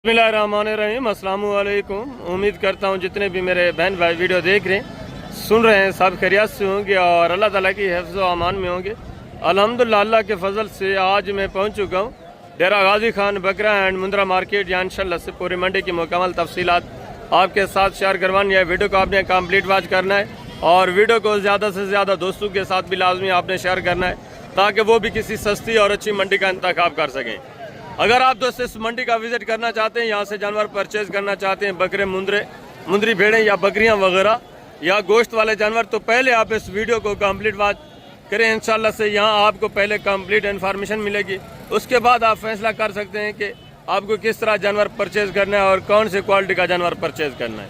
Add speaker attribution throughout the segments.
Speaker 1: बिस्मिल्लाहिर्रहमानिर्रहीम, अस्सलामु अलैकुम। उम्मीद करता हूँ जितने भी मेरे बहन भाई वीडियो देख रहे हैं सुन रहे हैं सब खैरियत से होंगे और अल्लाह ताला की हिफ्ज़ व अमान में होंगे। अल्हम्दुलिल्लाह अल्लाह के फजल से आज मैं पहुँच चुका हूँ डेरा गाजी खान बकरा एंड मुंद्रा मार्केट। यहाँ इंशाल्लाह से पूरी मंडी की मुकम्मल तफसीलात आपके साथ शेयर करवानी है। वीडियो को आपने कम्प्लीट वॉच करना है और वीडियो को ज़्यादा से ज़्यादा दोस्तों के साथ भी लाजमी आपने शेयर करना है ताकि वो भी किसी सस्ती और अच्छी मंडी का इंतखाब कर सकें। अगर आप दोस्त इस मंडी का विजिट करना चाहते हैं, यहाँ से जानवर परचेज करना चाहते हैं, बकरे मुंदरी भेड़ें या बकरियाँ वगैरह या गोश्त वाले जानवर, तो पहले आप इस वीडियो को कंप्लीट वॉच करें। इंशाल्लाह से यहाँ आपको पहले कंप्लीट इन्फॉर्मेशन मिलेगी, उसके बाद आप फैसला कर सकते हैं कि आपको किस तरह जानवर परचेज करना है और कौन से क्वालिटी का जानवर परचेज करना है।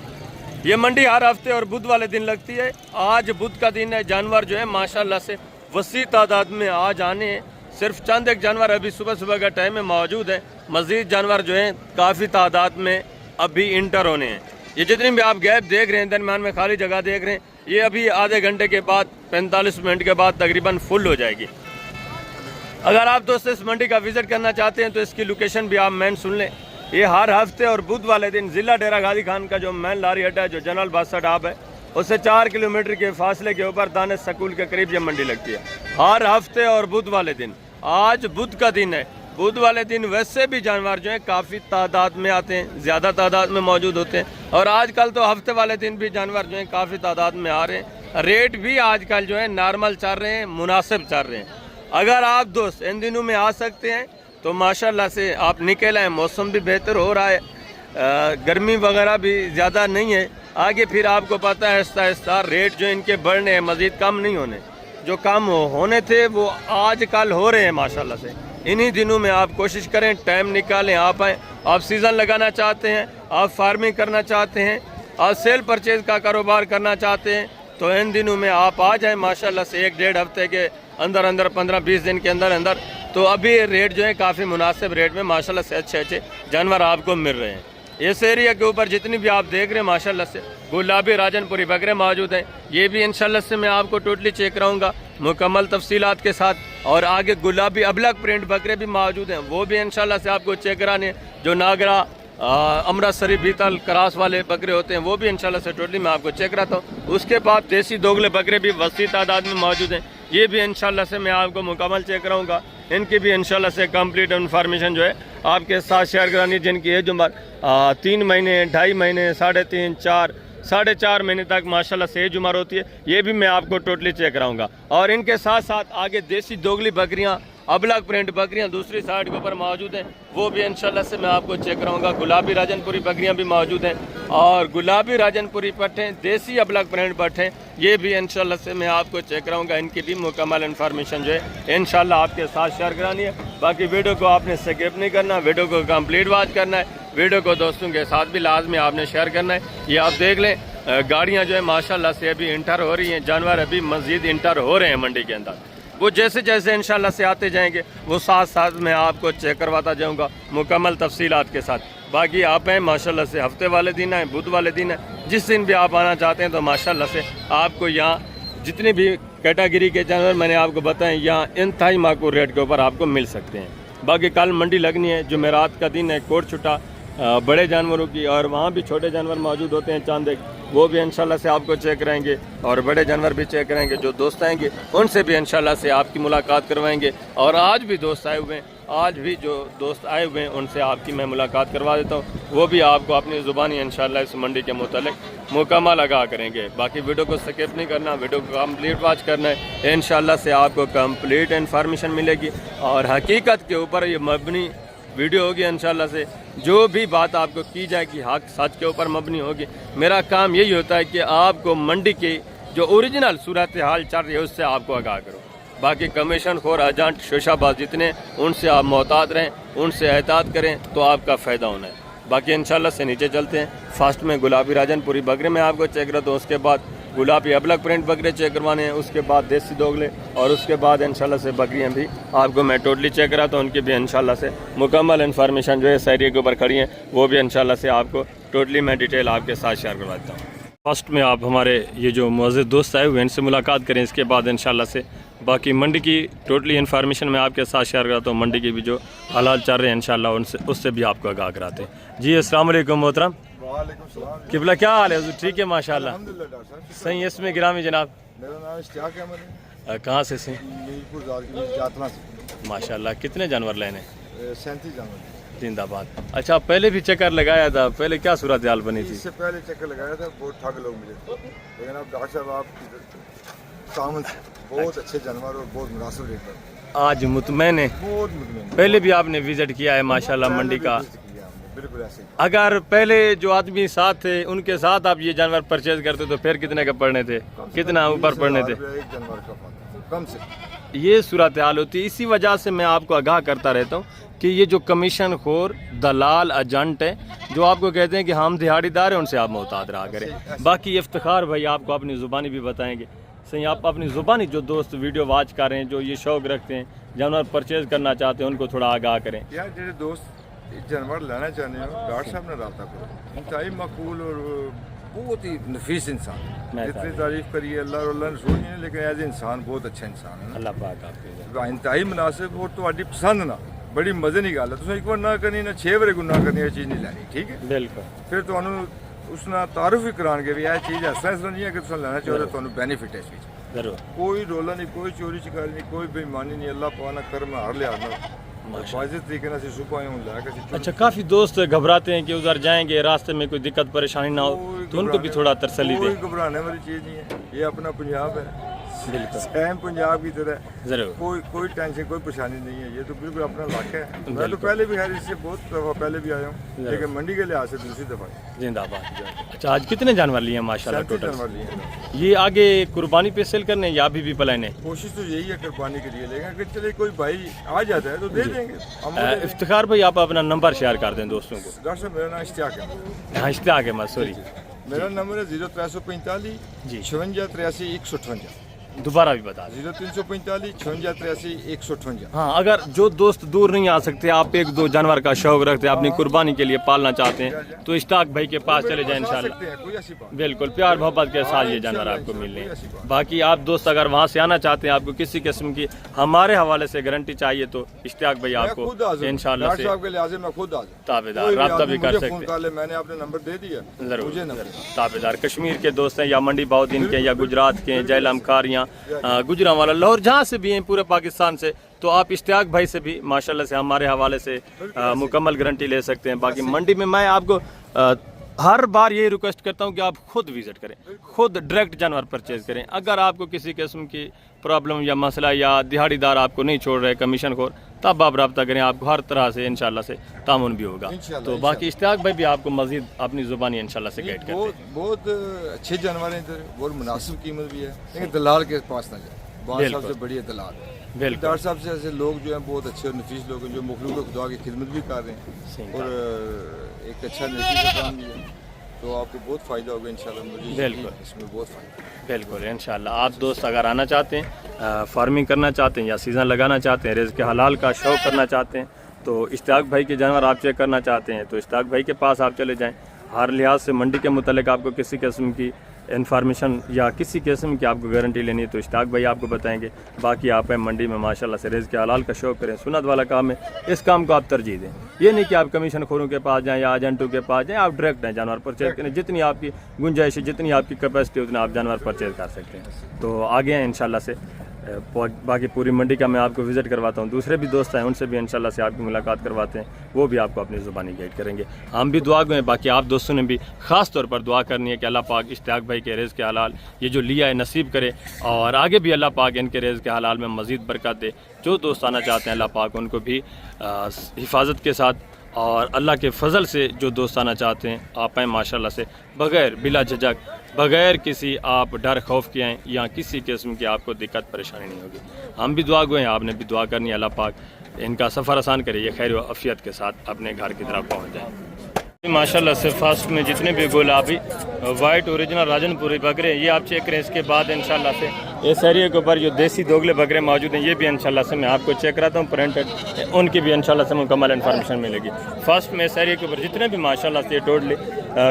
Speaker 1: ये मंडी हर हफ्ते और बुध वाले दिन लगती है। आज बुध का दिन है। जानवर जो है माशाल्लाह से वसी तादाद में आज आने हैं। सिर्फ चंद एक जानवर अभी सुबह सुबह का टाइम में मौजूद है। मज़ीद जानवर जो हैं काफ़ी तादाद में अभी इंटर होने हैं। ये जितनी भी आप गैप देख रहे हैं, दरमियान में खाली जगह देख रहे हैं, ये अभी आधे घंटे के बाद 45 मिनट के बाद तकरीबन फुल हो जाएगी। अगर आप दोस्तों इस मंडी का विज़िट करना चाहते हैं तो इसकी लोकेशन भी आप मेन सुन लें। ये हर हफ्ते और बुध वाले दिन ज़िला डेरा गाजी खान का जो मेन लारी अड्डा है, जो जनरल बस स्टॉप है, उससे 4 किलोमीटर के फासले के ऊपर दानिश स्कूल के करीब ये मंडी लगती है हर हफ्ते और बुध वाले दिन। आज बुध का दिन है। बुध वाले दिन वैसे भी जानवर जो है काफ़ी तादाद में आते हैं, ज़्यादा तादाद में मौजूद होते हैं और आजकल तो हफ्ते वाले दिन भी जानवर जो है काफ़ी तादाद में आ रहे हैं। रेट भी आजकल जो है नॉर्मल चल रहे हैं, मुनासिब चल रहे हैं। अगर आप दोस्त इन दिनों में आ सकते हैं तो माशाल्लाह से आप निकल आए। मौसम भी बेहतर हो रहा है, गर्मी वगैरह भी ज़्यादा नहीं है। आगे फिर आपको पता है आहिस्ता आहिस्ता रेट जो इनके बढ़ने हैं, मज़ीद कम नहीं होने। जो कम होने थे वो आज कल हो रहे हैं माशाल्लाह से। इन्हीं दिनों में आप कोशिश करें, टाइम निकालें, आप आएँ। आप सीज़न लगाना चाहते हैं, आप फार्मिंग करना चाहते हैं, आप सेल परचेज का कारोबार करना चाहते हैं तो इन दिनों में आप आ जाएँ माशाल्लाह से। 1-1.5 हफ्ते के अंदर अंदर 15-20 दिन के अंदर अंदर तो अभी रेट जो है काफ़ी मुनासिब रेट में माशाल्लाह से अच्छे जानवर आपको मिल रहे हैं। इस एरिया के ऊपर जितनी भी आप देख रहे हैं माशाल्लाह से गुलाबी राजनपुरी बकरे मौजूद हैं। ये भी इंशाल्लाह से मैं आपको टोटली चेक कराऊंगा मुकम्मल तफसीलात के साथ। और आगे गुलाबी अबलग प्रिंट बकरे भी मौजूद हैं, वो भी इंशाल्लाह से आपको चेक कराने। जो नागरा अमृतसरी बीतल क्रास वाले बकरे होते हैं वो भी इंशाल्लाह से टोटली मैं आपको चेक कराता हूँ। उसके बाद देसी दोगले बकरे भी वसी तादाद में मौजूद हैं, ये भी इंशाल्लाह से मैं आपको मुकम्मल चेक कराऊंगा। इनकी भी इंशाल्लाह से कंप्लीट इन्फॉर्मेशन जो है आपके साथ शेयर करानी है। जिनकी एज उम्र 3 महीने, 2.5 महीने, 3.5, 4, 4.5 महीने तक माशाल्लाह से एज उम्र होती है, ये भी मैं आपको टोटली चेक कराऊंगा। और इनके साथ साथ आगे देसी दोगली बकरियां, अबलग प्रिंट बकरियां दूसरी साइड के ऊपर मौजूद हैं, वो भी इंशाल्लाह से मैं आपको चेक कराऊंगा। गुलाबी राजनपुरी बकरियां भी मौजूद हैं और गुलाबी राजनपुरी पट्ठें, देसी अबलग प्रिंट पट्ठें, ये भी इंशाल्लाह से मैं आपको चेक कराऊंगा। इनकी भी मुकम्मल इन्फॉर्मेशन जो है इंशाल्लाह आपके साथ शेयर करानी है। बाकी वीडियो को आपने स्किप नहीं करना, वीडियो को कंप्लीट वॉच करना है। वीडियो को दोस्तों के साथ भी लाजमी आपने शेयर करना है। ये आप देख लें, गाड़ियाँ जो है माशाल्लाह से अभी इंटर हो रही हैं, जानवर अभी मज़ीद इंटर हो रहे हैं मंडी के अंदर। वो जैसे जैसे इंशाल्लाह से आते जाएंगे वो साथ साथ मैं आपको चेक करवाता जाऊंगा मुकम्मल तफसीलात के साथ। बाकी आप हैं माशाल्लाह से हफ्ते वाले दिन आए, बुध वाले दिन है, जिस दिन भी आप आना चाहते हैं तो माशाल्लाह से आपको यहाँ जितनी भी कैटेगरी के जानवर मैंने आपको बताएं यहाँ इंतहाई माकूल रेट के ऊपर आपको मिल सकते हैं। बाकी कल मंडी लगनी है, जुमेरात का दिन है, कोट छुट्टा बड़े जानवरों की, और वहाँ भी छोटे जानवर मौजूद होते हैं चांद, वो भी इंशाल्लाह से आपको चेक कराएंगे और बड़े जानवर भी चेक कराएंगे। जो दोस्त आएंगे उनसे भी इंशाल्लाह से आपकी मुलाकात करवाएंगे। और आज भी दोस्त आए हुए हैं, आज भी जो दोस्त आए हुए हैं उनसे आपकी मैं मुलाकात करवा देता हूँ, वो भी आपको अपनी ज़ुबानी इंशाल्लाह इस मंडी के मुतालिक मुकम्मल आगाह करेंगे। बाकी वीडियो को स्किप नहीं करना, वीडियो को कंप्लीट वॉच करना है। इंशाल्लाह से आपको कंप्लीट इन्फॉर्मेशन मिलेगी और हकीकत के ऊपर ये मबनी वीडियो होगी। इंशाल्लाह से जो भी बात आपको की जाएगी हक सच के ऊपर मबनी होगी। मेरा काम यही होता है कि आपको मंडी की जो ओरिजिनल सूरत हाल चल रही है उससे आपको आगाह करो। बाकी कमीशन खोर एजेंट शोशाबाज जितने, उनसे आप मोहतात रहें, उनसे एहतियात करें तो आपका फ़ायदा होना है। बाकी इंशाल्लाह से नीचे चलते हैं। फर्स्ट में गुलाबी राजनपुरी बकरे में आपको चेक करता हूँ, उसके बाद गुलाबी अबलग प्रिंट बकरे चेक करवाने हैं, उसके बाद देसी दोगले और उसके बाद इंशाल्लाह से बकरियां भी आपको मैं टोटली चेक कराता हूँ। उनकी भी इंशाल्लाह से मुकम्मल इन्फॉर्मेशन जो है इस एरिया के ऊपर खड़ी हैं वो भी इंशाल्लाह से आपको टोटली मैं डिटेल आपके साथ शेयर करवाता हूँ। फर्स्ट में आप हमारे ये जो मुअज़्ज़िज़ दोस्त आए हुए हैं इनसे मुलाकात करें, इसके बाद इंशाल्लाह से बाकी मंडी की टोटली इन्फॉर्मेशन मैं आपके साथ शेयर कराता हूँ। मंडी के भी जो हालात चल रहे हैं इंशाल्लाह उनसे उससे भी आपको आगाह कराते हैं। जी अस्सलाम वालेकुम मोहतरम। किबला क्या हाल है हुज़ूर? ठीक है माशाल्लाह। सही है। इसमें गिरामी जनाब?
Speaker 2: मेरा नाम इश्तियाक अहमद है।
Speaker 1: कहाँ से सही?
Speaker 2: जातना से।
Speaker 1: माशाल्लाह। कितने जानवर लेने?
Speaker 2: 37 जानवर।
Speaker 1: जिंदाबाद। अच्छा, पहले भी चक्कर लगाया था, पहले क्या सूरत हाल बनी थी?
Speaker 2: इससे पहले चक्कर लगाया था, बहुत ठग लोग मिले थे, लेकिन अब डॉक्टर साहब आप सामन बहुत अच्छे जानवर और बहुत मुनासिब रेट पर
Speaker 1: आज मुतमैन है।
Speaker 2: बहुत मुतमैन।
Speaker 1: पहले भी आपने विजिट किया है माशाल्लाह मंडी का?
Speaker 2: बिल्कुल ऐसे।
Speaker 1: अगर पहले जो आदमी साथ थे उनके साथ आप ये जानवर परचेज करते तो फिर कितने का पड़ने थे, कितना ऊपर पड़ने थे?
Speaker 2: एक जानवर का कम से।
Speaker 1: ये सूरत हाल होती है। इसी वजह से मैं आपको आगाह करता रहता हूँ कि ये जो कमीशन खोर दलाल एजेंट है जो आपको कहते हैं कि हम दिहाड़ीदार हैं, उनसे आप मोहतात रहा करें। बाकी इफ्तिखार भाई आपको अपनी ज़ुबानी भी बताएंगे। सही, आप अपनी ज़ुबानी जो दोस्त वीडियो वॉच कर रहे हैं, जो ये शौक़ रखते हैं, जानवर परचेज करना चाहते हैं, उनको थोड़ा आगाह करें।
Speaker 2: यार जो दोस्त जानवर लेना चाहते हो डॉक्टर साहब ने रब्ता करो। इंतहाई मकबूल और बहुत ही नफीस इंसान, जितनी तारीफ करिए अल्लाह और अल्लाह ने रसूल ने, लेकिन एज इंसान बहुत अच्छा इंसान है।
Speaker 1: अल्लाह पाक आपके
Speaker 2: इंतहाई मुनासिब और तुम्हारी पसंद ना बड़ी मजे की गल है। तुम एक बार ना करनी ना 6 बार गुनाह करनी, चीज़ नहीं लैनी, ठीक है?
Speaker 1: बिल्कुल।
Speaker 2: फिर तुहानू उस नाल तारुफ भी कराएंगे भी यह चीज़ ऐसा ऐसा नहीं है कि तुम लेना चाहो तो बेनीफिट है इस चीज़।
Speaker 1: जरूर।
Speaker 2: कोई रोला नहीं, कोई चोरी चकारी नहीं, कोई बेईमानी नहीं। अल्लाह पाना कर्म हर लिहाज तरीके से सुबह।
Speaker 1: अच्छा, काफ़ी दोस्त घबराते हैं कि उधर जाएंगे रास्ते में कोई दिक्कत परेशानी ना हो, तो उनको भी थोड़ा तसल्ली दें।
Speaker 2: कोई घबराने वाली चीज़ नहीं है, ये अपना पंजाब है, सेम पंजाब की तरह।
Speaker 1: जरूर।
Speaker 2: कोई टेंशन कोई परेशानी नहीं है, ये तो बिल्कुल अपना इलाका है। मैं तो पहले भी खैर इससे बहुत दफ़ा पहले भी आया हूँ, लेकिन मंडी के लिहाज से दूसरी दफ़ा।
Speaker 1: जिंदाबाद। अच्छा, आज कितने जानवर लिए हैं माशाल्लाह? टोटल
Speaker 2: जानवर लिए।
Speaker 1: ये आगे कुर्बानी पे सेल करने या अभी भी प्लान है?
Speaker 2: कोशिश तो यही है कुर्बानी के लिए, लेकिन अगर चले कोई भाई आ जाता है तो दे देंगे।
Speaker 1: इफ्तिखार भाई आप अपना नंबर शेयर कर दें दोस्तों को।
Speaker 2: डॉक्टर साहब मेरा नाम इश्तियाक है।
Speaker 1: हाँ, इश्तियाक है, सॉरी।
Speaker 2: मेरा नंबर है 0345 56 83 158।
Speaker 1: दोबारा भी बता दें।
Speaker 2: 0345 56 83 158।
Speaker 1: हाँ, अगर जो दोस्त दूर नहीं आ सकते, आप एक दो जानवर का शौक रखते हैं, अपनी कुर्बानी के लिए पालना चाहते हैं, तो इश्तियाक भाई के पास चले जाएं इंशाल्लाह। बिल्कुल प्यार मोहब्बत के साथ ये जानवर आपको मिलने। बाकी आप दोस्त अगर वहाँ से आना चाहते हैं, आपको किसी किस्म की हमारे हवाले से गारंटी चाहिए, तो इश्तियाक भाई आपको इंशाल्लाह से ताबेदार रब्ता भी कर सकते हैं।
Speaker 2: मैंने अपने नंबर दे दिया।
Speaker 1: जरूर। ताबेदार कश्मीर के दोस्त हैं या मंडी बाउद्दीन के या गुजरात के, जैलम खारियाँ, गुजरांवाला, लाहौर, जहाँ से भी हैं पूरे पाकिस्तान से, तो आप इश्तियाक भाई से भी माशाल्लाह से हमारे हवाले से मुकम्मल गारंटी ले सकते हैं। बाकी मंडी में मैं आपको हर बार यही रिक्वेस्ट करता हूं कि आप खुद विजिट करें, खुद डायरेक्ट जानवर परचेज करें। अगर आपको किसी किस्म की प्रॉब्लम या मसला या दिहाड़ीदार आपको नहीं छोड़ रहे, कमीशन खोर, तब आप रब्ता करें, आपको हर तरह से इंशाल्लाह से तामुन भी होगा। तो बाकी इश्तियाक भाई भी आपको मजीद अपनी ज़ुबानी इंशाल्लाह से गाइड करते हैं।
Speaker 2: बहुत अच्छे जानवर हैं इधर, बहुत मुनासिब कीमत भी है, लेकिन दलाल के पास ना जाए, बात सबसे बड़ी है दलाल। डॉक्टर साहब से ऐसे लोग जो हैं बहुत अच्छे और नफीस लोग हैं, जो मखलूक खुदा की खिदमत भी कर रहे हैं और एक अच्छा नतीजा काम भी है, तो आपको बहुत फ़ायदा होगा इंशाल्लाह। मुझे
Speaker 1: बिल्कुल
Speaker 2: इसमें बहुत फ़ायदा।
Speaker 1: बिल्कुल इंशाल्लाह। आप दोस्त अगर आना चाहते हैं, फार्मिंग करना चाहते हैं या सीज़न लगाना चाहते हैं, रिज़्क़ हलाल का शौक़ करना चाहते हैं, तो इश्तियाक भाई के जानवर आप चेक करना चाहते हैं, तो इश्तियाक भाई के पास आप चले जाएँ। हर लिहाज से मंडी के मुतालिक आपको किसी किस्म की इन्फॉर्मेशन या किसी किस्म की आपको गारंटी लेनी है तो इश्तियाक भाई आपको बताएंगे। बाकी आप मंडी में माशाल्लाह से रिज़्क़ हलाल का शौक़ करें, सुन्नत वाला काम है, इस काम को आप तरजीह दें। ये नहीं कि आप कमीशन खोरों के पास जाएं या एजेंटों के पास जाएं, आप डायरेक्ट हैं जानवर परचेज करें। जितनी आपकी गुंजाइश है, जितनी आपकी कैपेसिटी उतना आप जानवर परचेज कर सकते हैं। तो आगे हैं इंशाल्लाह से। बाकी पूरी मंडी का मैं आपको विज़िट करवाता हूँ, दूसरे भी दोस्त हैं उनसे भी इंशाल्लाह से आपकी मुलाकात करवाते हैं, वो भी आपको अपनी ज़ुबानी गाइड करेंगे। हम भी दुआ गए, बाकी आप दोस्तों ने भी ख़ास तौर पर दुआ करनी है कि अल्लाह पाक इश्तियाक भाई के रिज़्क़ हलाल ये जो लिया है नसीब करे, और आगे भी अल्लाह पाक इनके रिज़्क़ हलाल में मज़ीद बरकत दे। जो दोस्त आना चाहते हैं अल्लाह पाक उनको भी हिफाजत के साथ और अल्लाह के फ़ज़ल से जो दोस्त आना चाहते हैं आप आएँ माशाल्लाह से, बग़ैर बिला झिझक, बग़ैर किसी आप डर खौफ के आएँ या किसी किस्म की आपको दिक्कत परेशानी नहीं होगी। हम भी दुआ गए हैं, आपने भी दुआ करनी है, अल्लाह पाक इनका सफ़र आसान करे, ये खैर व आफ़ियत के साथ अपने घर की तरफ पहुँच जाएँ। माशाल्लाह से फास्ट में जितने भी गुलाबी वाइट ओरिजिनल राजनपुरी बकरे ये आप चेक करें, इसके बाद इंशाल्लाह से इस एरिया के ऊपर जो देसी दोगले बकरे मौजूद हैं ये भी इंशाल्लाह से मैं आपको चेक कराता हूँ, प्रिंटेड उनकी भी इंशाल्लाह से मुकम्मल इन्फॉर्मेशन मिलेगी। फर्स्ट में इस एरिया के ऊपर जितने भी माशाल्लाह से टोटली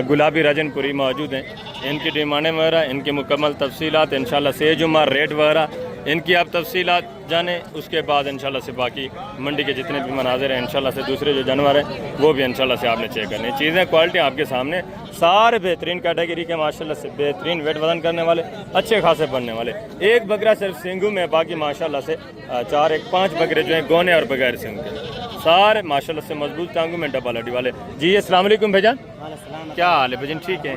Speaker 1: गुलाबी रजनपुरी मौजूद हैं, इनकी डिमांडें वगैरह, इनकी मुकम्मल तफसीलात इंशाल्लाह से जुमा रेट वगैरह इनकी आप तफसीलात जाने, उसके बाद इंशाल्लाह से बाकी मंडी के जितने भी मनाजिर हैं इंशाल्लाह से दूसरे जो जानवर हैं वो भी इंशाल्लाह से आपने चेक करनी। चीज़ें क्वालिटी आपके सामने सारे बेहतरीन कैटेगरी के माशाल्लाह से बेहतरीन वेट वजन करने वाले, अच्छे खासे बनने वाले। एक बकरा सिर्फ सिंगू में, बाकी माशाल्लाह से 4-5 बकरे जो हैं गोने और बगैर सिंग के, सारे माशाल्लाह से मजबूत टांगों में डबल हड्डी वाले। जी अस्सलाम वालेकुम भाईजान, क्या हाल है भाईजान? ठीक है।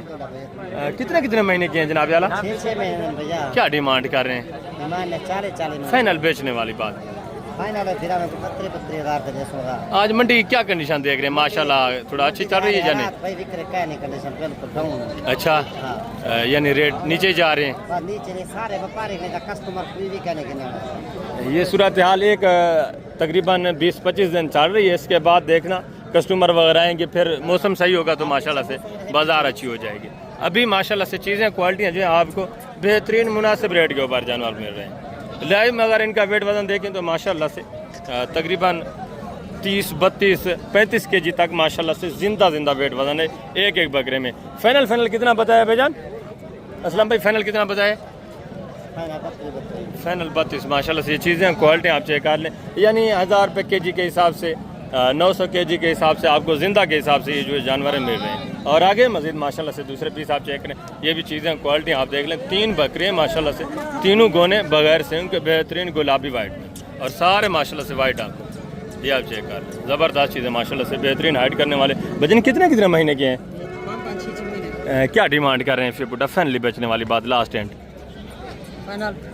Speaker 1: कितने कितने महीने के हैं जनाब आला?
Speaker 3: 6 महीने भैया।
Speaker 1: क्या डिमांड कर रहे हैं?
Speaker 3: डिमांड 40
Speaker 1: फाइनल बेचने वाली बात
Speaker 3: फाइनल है, फिर 32,000
Speaker 1: आज मंडी की क्या कंडीशन देख रहे हैं? माशाल्लाह थोड़ा अच्छी चल रही है या नहीं?
Speaker 3: भाई विक्रय का नहीं कंडीशन बिल्कुल डाउन है।
Speaker 1: अच्छा, यानी रेट नीचे जा रहे हैं?
Speaker 3: बस नीचे नहीं, सारे व्यापारी ने कस्टमर कोई भी कहने के नहीं।
Speaker 1: ये सूरत हाल एक तकरीबन 20-25 दिन चल रही है, इसके बाद देखना कस्टमर वगैरह आएंगे, फिर मौसम सही होगा तो माशाल्लाह से बाज़ार अच्छी हो जाएगी। अभी माशाल्लाह से चीज़ें क्वालिटियाँ जो हैं आपको बेहतरीन मुनासिब रेट के ऊपर जानवर मिल रहे हैं। लाइव में अगर इनका वेट वजन देखें तो माशाल्लाह से तकरीबन 30, 32, 35 केजी तक माशाल्लाह से जिंदा वेट वजन है एक एक बकरे में। फाइनल कितना बताया भाईजान? असलम भाई फाइनल कितना बताया? फाइनल 32 माशाल्लाह से। ये चीज़ें क्वालिटी आप चेक कर लें, यानी 1000 रुपये केजी के हिसाब से, 900 केजी के हिसाब से आपको जिंदा के हिसाब से ये जो जानवर मिल रहे हैं। और आगे मजीद माशाल्लाह से दूसरे पीस आप चेक करें, ये भी चीज़ें क्वालिटी आप देख लें। 3 बकरे माशाल्लाह से, तीनों गोने बगैर सिंग के बेहतरीन गुलाबी वाइट में, और सारे माशाल्लाह से वाइट आपको, ये आप चेक कर लें। ज़बरदस्त चीज़ें माशाल्लाह से बेहतरीन हाइट करने वाले। वजन कितने महीने के हैं? क्या डिमांड कर रहे हैं? फिर बुटा फाइनली बेचने वाली बात, लास्ट एंड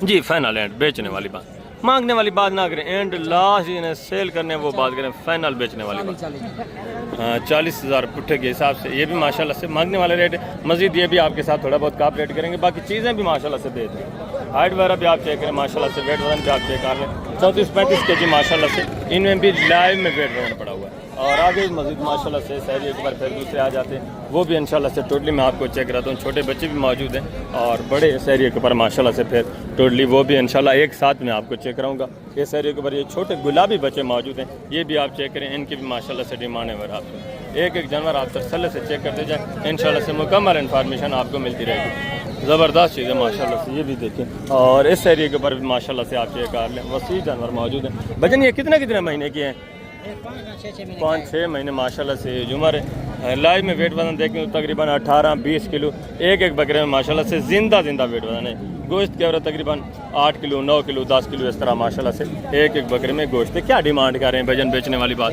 Speaker 1: जी, फाइनल एंड बेचने वाली बात, मांगने वाली बात ना करें, एंड लास्ट इन्हें सेल करने वो बात करें, फाइनल बेचने वाली बात। 40,000 पुट्ठे के हिसाब से ये भी माशाल्लाह से मांगने वाले रेट है। मजीद ये भी आपके साथ थोड़ा बहुत काप रेट करेंगे, बाकी चीज़ें भी माशाल्लाह से बेहतर हैं। हाइट वगैरह भी आप चेक करें माशाल्लाह से, वेट वजन भी आप चेक कर लें। 34-35 केजी माशाल्लाह से इनमें भी लाइव में वेट वजन पड़ा हुआ है। और आगे मजीद माशाल्लाह से शहरी एक बार फिर दूसरे आ जाते हैं, वो भी इंशाल्लाह से टोटली मैं आपको चेक कराता हूँ। छोटे बच्चे भी मौजूद हैं और बड़े शहरी के ऊपर माशाल्लाह से फिर टोटली वो भी इंशाल्लाह एक साथ में आपको चेक कराऊंगा। ये शहरी के ऊपर ये छोटे गुलाबी बच्चे मौजूद हैं, ये भी आप चेक करें, इनकी भी माशाल्लाह से डिमांड है। और आप एक जानवर आप तसल्ली से चेक करते जाएँ, इंशाल्लाह से मुकम्मल इन्फॉर्मेशन आपको मिलती रहेगी। ज़बरदस्त चीज़ है माशाल्लाह से, ये भी देखें। और इस एरिया के ऊपर भी माशाल्लाह से आप चेक कर लें, वसी जानवर मौजूद हैं। भजन ये कितने महीने के हैं? 5-6 महीने माशाल्लाह से उम्र है। लाइव में वेट वजन देखें तो तकरीबन 18-20 किलो एक एक बकरे में माशाल्लाह से जिंदा वेट वजन है। गोश्त के औरत तकरीबन 8 किलो, 9 किलो, 10 किलो इस तरह माशाल्लाह से एक एक बकरे में गोश्त है। क्या डिमांड कर रहे हैं भजन बेचने वाली बात?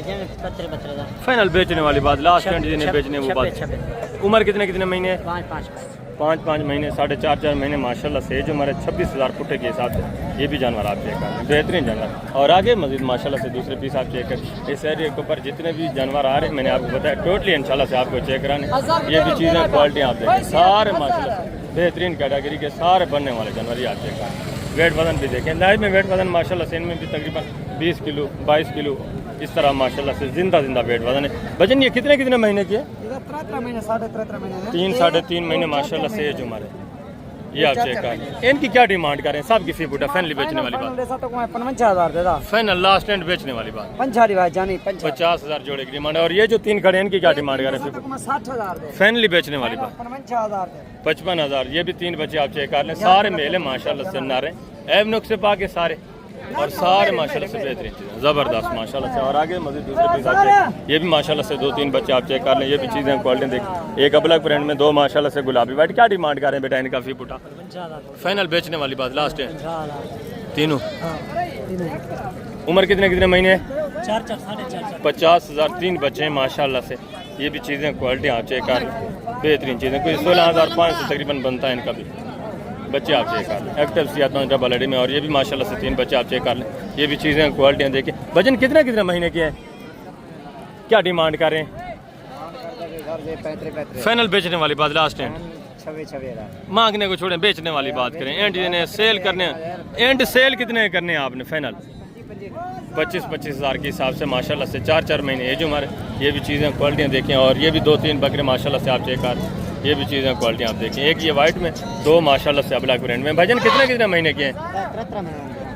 Speaker 1: फाइनल बेचने वाली बात, लास्ट एंड जिन्हें बेचने वो बात। उम्र कितने महीने है? 5 महीने, 4.5 महीने माशाल्लाह से जो हमारे 26,000 पुट्ठे के हिसाब से ये भी जानवर आप चेक कर लें, बेहतरीन जानवर। और आगे मजीद माशाल्लाह से दूसरे पीस आप चेक करें। इस एरिया के ऊपर जितने भी जानवर आ रहे हैं मैंने आपको बताया टोटली इंशाल्लाह से आपको चेक कराने। ये भी चीज़ें क्वालिटी आप देखें, सारे माशाल्लाह से बेहतरीन कैटेगरी के सारे बनने वाले जानवर ये आप चेक करें। वेट वजन भी देखें, लाइव में वेट वजन माशाल्लाह से इनमें भी तकरीबन 20 किलो, 22 किलो इस तरह माशाल्लाह से जिंदा वेट वजन है। भजन ये कितने महीने की है?
Speaker 3: 3 महीने, 3.5 महीने,
Speaker 1: 3-3.5 महीने माशाल्लाह से एज उम्र है। ये आप चेक करें। इनकी क्या डिमांड करें? सब की फी फुटा फाइनली बेचने वाली बात,
Speaker 3: 55,000 दे दा
Speaker 1: फाइनल लास्ट एंड बेचने वाली बात।
Speaker 3: 50,000
Speaker 1: जोड़े की डिमांड। और ये जो 3 खड़े हैं इनकी क्या डिमांड करें?
Speaker 3: 60,000
Speaker 1: फाइनली बेचने वाली बात 55,000। ये भी 3 बच्चे आप चेक कर लें, सारे मेले माशाल्लाह से नारे एब नुक्स से पाके सारे, और सारे माशाल्लाह से बेहतरीन चीज़ें ज़बरदस्त माशाल्लाह से। और आगे मज़ीद दूसरे पीस आप चेक, ये भी माशाल्लाह से 2-3 बच्चे आप चेक कर लें। ये भी चीज़ें क्वालिटी देखें, एक अबलग ब्रांड में 2 माशाल्लाह से गुलाबी वाइट। क्या डिमांड कर रहे हैं बेटा इनका फी पुटा? फाइनल बेचने वाली बात, लास्ट है तीनों। उम्र कितने महीने है?
Speaker 3: 4-4,
Speaker 1: 50,000। 3 बच्चे हैं माशाल्लाह से। ये भी चीज़ें क्वालिटी आप चेक कर लें, बेहतरीन चीज़ें। कोई 16,500 तकरीबन बनता है इनका भी। बच्चे आप चेक कर लें, एक्टिव सी आता हूँ डबल एडी में। और ये भी माशाल्लाह से 3 बच्चे आप चेक कर लें। ये भी चीज़ें क्वालिटियाँ देखिए। वजन कितने महीने के हैं? क्या डिमांड कर रहे हैं? फाइनल बेचने वाली बात, लास्ट एंड मांगने को छोड़ें, बेचने वाली बात करें। एंड जिन्हें सेल करने, एंड सेल कितने करने हैं आपने? फाइनल 25,000 के हिसाब से माशाल्लाह से 4-4 महीने एज उम्र। ये भी चीज़ें क्वालिटियाँ देखें। और ये भी 2-3 बकरे माशाल्लाह से आप चेक कर, ये भी चीज़ें क्वालिटी आप देखें, एक ये वाइट में, दो माशाल्लाह से ब्लैक ब्रांड में। भाईजान कितने कितने महीने के हैं?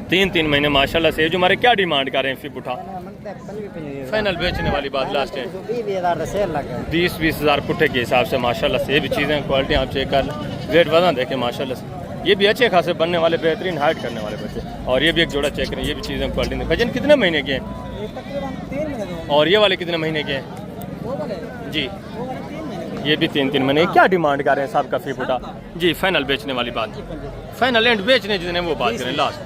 Speaker 1: 3 महीने माशाल्लाह से। जो हमारे क्या डिमांड कर रहे हैं फिर पुठा? फाइनल बेचने वाली बात लास्ट है 20-20 हज़ार पुट्ठे के हिसाब से माशाल्लाह से। ये भी चीज़ें क्वालिटी आप चेक कर लें, वेट वजन देखें माशाल्लाह से। ये भी अच्छे खासे बनने वाले, बेहतरीन हाइट करने वाले बच्चे। और ये भी एक जोड़ा चेक करें, ये भी चीज़ें क्वालिटी में। भाईजान कितने महीने के हैं? और ये वाले कितने महीने के हैं जी? ये भी 3 महीने। क्या डिमांड कर रहे हैं साहब का फी पुटा जी? फाइनल बेचने वाली बात, फाइनल एंड बेचने जितने वो बात करें लास्ट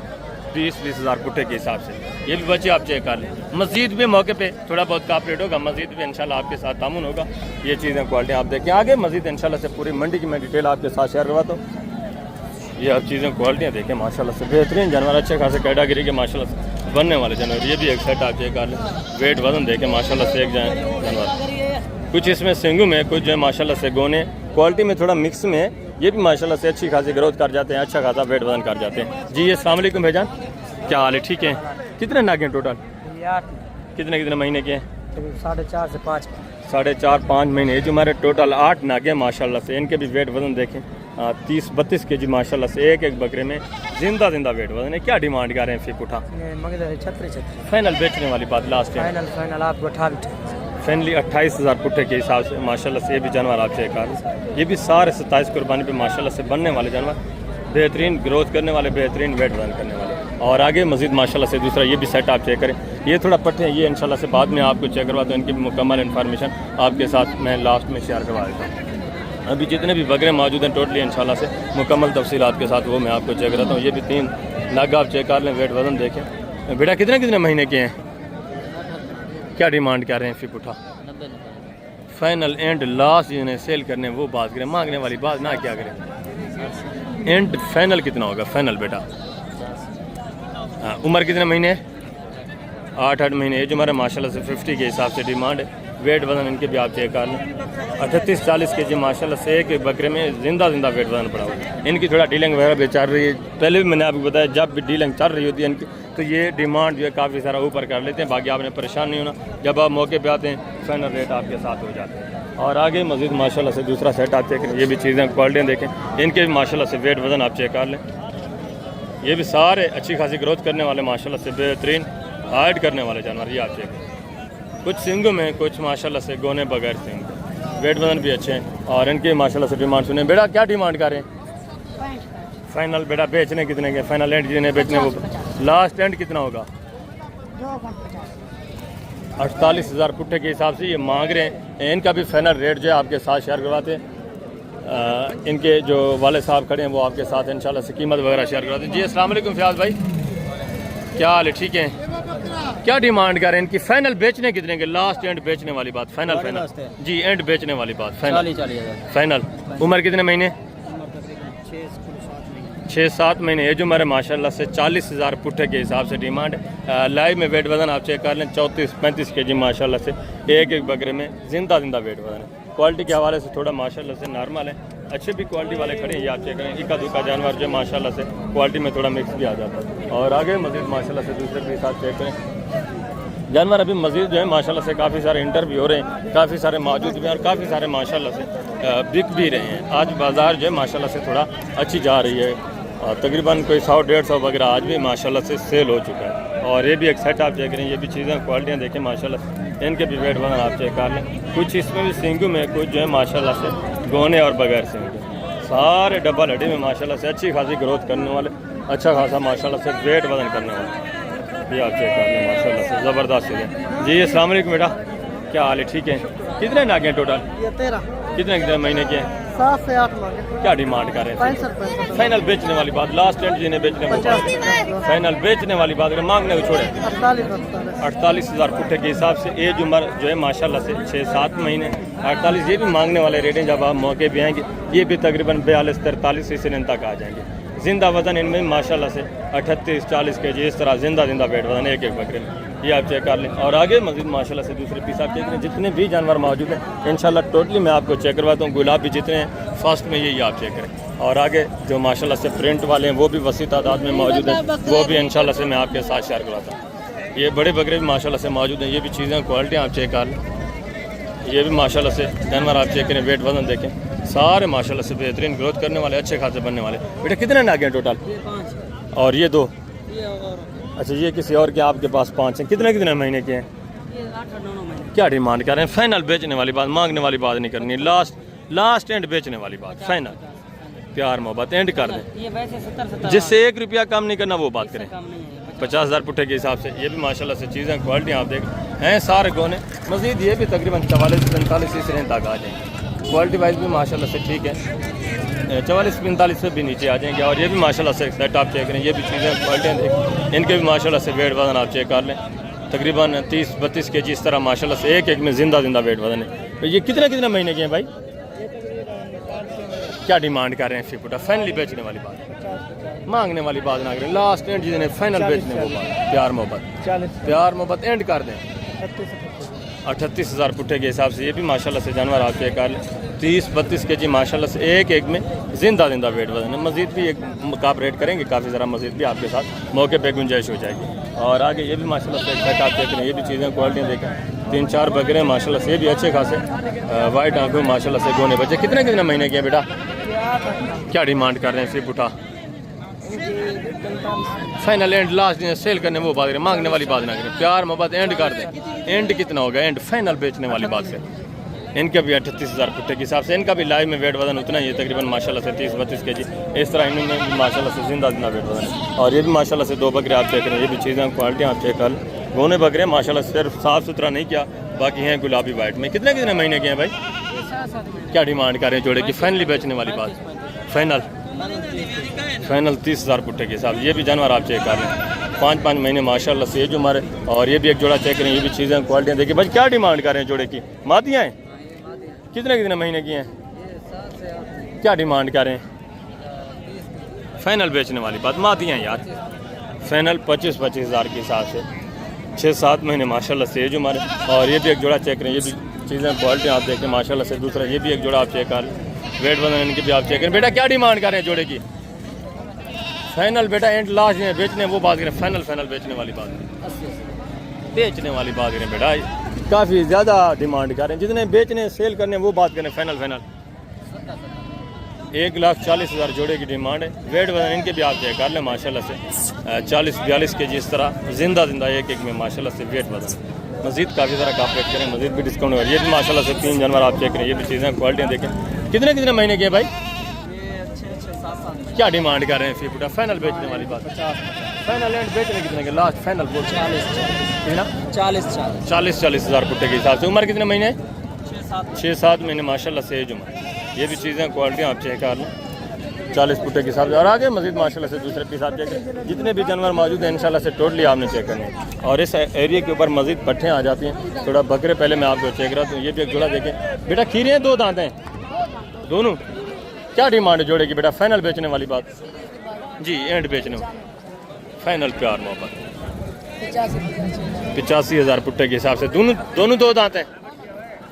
Speaker 1: 20-20 हज़ार पुट्ठे के हिसाब से। ये भी बच्चे आप चेक कर लें। मस्जिद भी मौके पे थोड़ा बहुत कापरेट होगा, मस्जिद भी इंशाल्लाह आपके साथ तामुन होगा। ये चीज़ें क्वालिटी आप देखें आगे मस्जिद इंशाल्लाह से पूरी मंडी की मैं डिटेल आपके साथ शेयर करवाता हूँ। ये आप चीज़ें क्वालिटियाँ देखें माशाल्लाह से, बेहतरीन जानवर, अच्छे खासे कैटेगरी के माशाल्लाह से बनने वाले जानवर। ये भी एक सेट आप चेक कर लें, वेट वजन देखें माशाल्लाह से एक जानवर। कुछ इसमें सिंगू में, कुछ जो है माशाल्लाह से गोने, क्वालिटी में थोड़ा मिक्स में है। ये भी माशाल्लाह से अच्छी खासी ग्रोथ कर जाते हैं, अच्छा खासा वेट वजन कर जाते हैं जी। अस्सलाम वालेकुम भाईजान, क्या हाल है? ठीक है। कितने नागे टोटल? 8। कितने महीने के हैं?
Speaker 3: 4.5 से 5।
Speaker 1: 4.5-5 महीने। जो हमारे टोटल 8 नागे माशाल्लाह से, इनके भी वेट वजन देखें 30-32 kg माशाल्लाह से। एक बकरे में जिंदा वेट वजन है। क्या डिमांड कर रहे हैं फिर पुठा? फाइनल बेचने वाली बात लास्ट है
Speaker 3: फाइनल आपको 28।
Speaker 1: फाइनली 28 हज़ार पुट्ठे के हिसाब से माशाल्लाह से। ये भी जानवर आप चेक कर, ये भी सारे 27 कुर्बानी पे माशाल्लाह से बनने वाले जानवर, बेहतरीन ग्रोथ करने वाले, बेहतरीन वेट वजन करने वाले। और आगे मजीद माशाल्लाह से दूसरा ये भी सेट आप चेक करें। ये थोड़ा पट्टे हैं, ये इंशाल्लाह से बाद में आपको चेक करवाता हूँ। इनकी मुकम्मल इन्फॉर्मेशन आपके साथ मैं लास्ट में शेयर करवा देता हूँ। अभी जितने भी बकरे मौजूद हैं टोटली इंशाल्लाह से मुकम्मल तफसीलात के साथ वो मैं आपको चेक कराता हूँ। ये भी 3 नाग आप चेक कर लें, वेट वजन देखें। बेटा कितने महीने के हैं? क्या डिमांड कर रहे हैं फिर पुठा? फाइनल एंड लास्ट जिन्हें सेल करने वो बात करें, मांगने वाली बात ना क्या करें। एंड फाइनल कितना होगा फाइनल बेटा? उम्र कितने महीने है? 8 महीने। ये जो हमारा माशाल्लाह से 50 के हिसाब से डिमांड है। वेट वजन इनके भी आप चेक कर लें 38-40 kg माशाल्लाह से। एक बकरे में जिंदा वेट वजन पड़ा हुआ है। इनकी थोड़ा डीलिंग वगैरह भी चल रही है। पहले भी मैंने आपको बताया जब भी डीलिंग चल रही होती है इनकी तो ये डिमांड जो है काफ़ी सारा ऊपर कर लेते हैं। बाकी आपने परेशान नहीं होना, जब आप मौके पे आते हैं फाइनल रेट आपके साथ हो जाते हैं। और आगे मज़ीद माशाल्लाह से दूसरा सेट आप चेक करें। ये भी चीज़ें क्वालिटियाँ देखें, इनके भी माशाल्लाह से वेट वजन आप चेक कर लें। ये भी सारे अच्छी खासी ग्रोथ करने वाले माशाल्लाह से, बेहतरीन हाइट करने वाले जानवर। ये आप चेक करें, कुछ सिंगों में, कुछ माशाल्लाह से गोने बगैर सिंग, वेट वजन भी अच्छे हैं। और इनके माशाल्लाह से डिमांड सुने। बेटा क्या डिमांड कर रहे हैं फाइनल? बेटा बेचने कितने के? फाइनल एंड जिन्हें बेचने वो लास्ट एंड कितना होगा? 48 हज़ार पुट्ठे के हिसाब से ये मांग रहे हैं। इनका भी फाइनल रेट जो है आपके साथ शेयर करवाते हैं। इनके जो वाले साहब खड़े हैं वो आपके साथ इंशाल्लाह से कीमत वगैरह शेयर करवाते हैं जी। अस्सलाम वालेकुम फयाज भाई, क्या हाल है? ठीक है। क्या डिमांड कर रहे हैं इनकी? फाइनल बेचने कितने के? लास्ट एंड बेचने वाली बात, फाइनल जी, एंड बेचने वाली बात फाइनल। उम्र कितने महीने? 6-7 महीने। ये जो हमारे माशाल्लाह से 40 हज़ार पुट्ठे के हिसाब से डिमांड है। लाइव में वेट वजन आप चेक कर लें 34-35 kg माशाल्लाह से। एक बकरे में जिंदा वेट वजन है। क्वालिटी के हवाले से थोड़ा माशाल्लाह से नॉर्मल है, अच्छे भी क्वालिटी वाले खड़े हैं। ये आप चेक करें, इक्का दुक्का जानवर जो माशाल्लाह से क्वालिटी में थोड़ा मिक्स भी आ जाता है। और आगे मज़ीद माशाल्लाह से दूसरे के साथ चेक करें जानवर। अभी मज़ीद जो है माशाल्लाह से काफ़ी सारे इंटरव्यू हो रहे हैं, काफ़ी सारे मौजूद भी हैं और काफ़ी सारे माशाल्लाह से बिक भी रहे हैं। आज बाज़ार जो है माशाल्लाह से थोड़ा अच्छी जा रही है। तकरीबन कोई 100-150 वगैरह आज भी माशाल्लाह से सेल हो चुका है। और ये भी एक सेट आप चेक करें, ये भी चीज़ें क्वालिटियाँ देखें माशाल्लाह से। इनके भी वेट वजन आप चेक कर लें। कुछ इसमें भी सिंगू में, कुछ जो है माशाल्लाह से गोने और बगैर सिंगू, सारे डबल हड्डी में माशाल्लाह से अच्छी खासी ग्रोथ करने वाले, अच्छा खासा माशाल्लाह से वेट वजन करने वाले। ये आप चेक कर लें माशाल्लाह से, ज़बरदस्त है जी। अस्सलाम वालेकुम बेटा, क्या हाल है? ठीक है। कितने नागे हैं टोटल?
Speaker 3: 13।
Speaker 1: कितने महीने के हैं?
Speaker 3: 7 से 8 मांगे।
Speaker 1: क्या डिमांड कर रहे हैं? फाइनल बेचने वाली बात, लास्ट एंड जिन्हें बेचने वाली बात, फाइनल बेचने वाली बात। अगर मांगने को छोड़े 48 हज़ार पुट्ठे के हिसाब से। एज उम्र जो है माशाल्लाह से 6-7 महीने, 48। ये भी मांगने वाले रेट हैं। जब आप मौके पे आएंगे ये भी तकरीबन 42-43 इसी तक आ जाएंगे। जिंदा वजन इनमें माशाल्लाह से 38-40 kg इस तरह जिंदा वेट वजन एक बकरे में। ये आप चेक कर लें। और आगे मजीद माशाल्लाह से दूसरे पीस आप चेक करें। जितने भी जानवर मौजूद हैं इंशाल्लाह टोटली मैं आपको चेक करवाता हूँ। गुलाब भी जितने हैं फर्स्ट में यही आप चेक करें। और आगे जो माशाल्लाह से प्रिंट वाले हैं वो भी वसी तादाद में मौजूद हैं, वो भी इंशाल्लाह से मैं आपके साथ शेयर करवाता हूँ। ये बड़े बकरे भी माशाल्लाह से मौजूद हैं। ये भी चीज़ें क्वालिटी आप चेक कर लें। ये भी माशाल्लाह से जानवर आप चेक करें, वेट वजन देखें। सारे माशाल्लाह से बेहतरीन ग्रोथ करने वाले, अच्छे खासे बनने वाले। बेटा कितने नाग हैं टोटल? और ये 2? अच्छा, ये किसी और के आपके पास 5 हैं। कितने कितने महीने के हैं?
Speaker 3: 8-9 महीने।
Speaker 1: क्या डिमांड कर रहे हैं? फाइनल बेचने वाली बात, मांगने वाली बात नहीं करनी, लास्ट एंड बेचने वाली बात, फाइनल प्यार मोहब्बत एंड कर दें।
Speaker 3: ये वैसे 70
Speaker 1: जिससे 1 रुपया कम नहीं करना वो बात करें।
Speaker 3: कम नहीं है।
Speaker 1: 50,000 पुट्ठे के हिसाब से ये भी माशाल्लाह से चीज़ें, क्वालिटी आप देख हैं सारे गोने। मज़ीद ये भी तकरीबन 44-45 इस रेंज तक आ जाएंगे। क्वालिटी वाइज भी माशाल्लाह से ठीक है, 44-45 से भी नीचे आ जाएंगे। और ये भी माशाल्लाह से सेट आप चेक करें, ये भी चीज़ें क्वालिटियाँ देख, इनके भी माशाल्लाह से वेट वजन आप चेक कर लें, तकरीबन 30-32 के जी इस तरह माशाल्लाह से एक में जिंदा वेट वजन है। तो ये कितने महीने के हैं भाई? क्या डिमांड कर रहे हैं? फिर फाइनली बेचने वाली बात, मांगने वाली बात ना करें, लास्ट एंड जिन्हें फाइनल बेचने वो बात, प्यार मोहब्बत एंड कर दें। 38,000 पुट्ठे के हिसाब से ये भी माशाल्लाह से जानवर आप चेक कर लें, 30-32 के जी माशाल्लाह से एक में जिंदा वेट वजन है। मज़ीद भी एक कापरेट करेंगे काफ़ी ज़रा, मज़ीद भी आपके साथ मौके पे गुंजाइश हो जाएगी। और आगे ये भी माशाल्लाह से सेट आप देख रहे हैं, ये भी चीज़ें क्वालिटियाँ देखें, 3-4 बकरे माशाल्लाह से ये भी अच्छे खासे वाइट आंखों में माशाल्लाह से गोने बचे। कितने महीने के हैं बेटा? क्या डिमांड कर रहे हैं? फिर पुठा फाइनल एंड लास्ट सेल करने वो बात करें, मांगने वाली बात ना करें, प्यार मोहब्बत एंड कर दें। एंड कितना होगा? एंड फाइनल बेचने वाली बात से। इनका भी 38,000 पुट्ठे के हिसाब से, इनका भी लाइव में वेट वजन उतना ही है, तकरीबन माशाल्लाह से 30-32 के जी इस तरह इनमें भी माशाल्लाह से जिंदा वेट वजन है। और ये भी माशाल्लाह से 2 बकरे आप चेक करें, ये भी चीज़ें क्वालिटी आप चेक कर, गोने बकरे माशाल्लाह सिर्फ साफ़ सुथरा नहीं किया, बाकी हैं गुलाबी वाइट में। कितने महीने के हैं भाई? क्या डिमांड कर रहे हैं जोड़े की? फाइनली बेचने वाली बात, फाइनल 30,000 पुट्ठे के हिसाब। ये भी जानवर आप चेक कर लें, 5-5 महीने माशाल्लाह से ये जो हमारे। और ये भी एक जोड़ा चेक करें, ये भी चीज़ें क्वालिटियाँ देखिए। भाई क्या डिमांड कर रहे हैं जोड़े की? मादियाँ हैं? कितने महीने की हैं? क्या डिमांड कर रहे हैं? फाइनल बेचने वाली बात, मादियाँ यार, फाइनल 25,000 के हिसाब से, 6-7 महीने माशाल्लाह से ये जो हमारे। और ये भी एक जोड़ा चेक करें, ये भी चीज़ें क्वालिटी आप देखें माशाल्लाह से। दूसरा ये भी एक जोड़ा आप चेक कर, वेट वजन इनके भी आप चेक करें। बेटा क्या डिमांड कर रहे हैं जोड़े की? फाइनल बेटा एंड लास्ट है बेचने वो बात करें, फाइनल बेचने वाली बात करें, बेचने वाली बात करें बेटा। काफ़ी ज़्यादा डिमांड कर रहे हैं, जितने बेचने सेल करने वो बात करें, फाइनल 1,40,000 जोड़े की डिमांड है। वेट वजन इनके भी आप चेक कर लें माशाल्लाह से 40-42 के जी इस तरह जिंदा एक में माशाल्लाह से वेट वजन। मज़ीद काफ़ी ज़रा कापरेट करें, मज़ीद भी डिस्काउंट हो। ये भी माशाल्लाह से 3 जानवर आप चेक करें, ये भी चीज़ें क्वालिटियाँ देखें। कितने महीने के हैं भाई? क्या डिमांड कर रहे हैं? फिर फाइनल बेचने वाली बात, 50 फाइनल एंड बेचने कितने के? लास्ट फाइनल बोल 40,000 पुट्ठे के हिसाब से। उम्र कितने महीने? 6-7 महीने माशाल्लाह से एज उम्र। ये भी चीज़ें क्वालिटियाँ आप चेक कर लें, 40 पुट्ठे के हिसाब से। और आगे मज़ीद माशाल्लाह से दूसरे पीस आप चेक करें, जितने भी जानवर मौजूद हैं इंशाल्लाह से टोटली आपने चेक करने हैं। और इस एरिया के ऊपर मज़ीद पट्ठें आ जाती हैं, थोड़ा बकरे पहले मैं आपको चेक रहा हूँ। ये भी एक जोड़ा देखें बेटा, खीरे हैं 2 दांत हैं दोनों। क्या डिमांड है जोड़े की बेटा? फाइनल बेचने वाली बात जी, एंड बेचने फाइनल प्यार मोहब्बत 85,000 पुट्ठे के हिसाब से। दोनों 2 दांत हैं,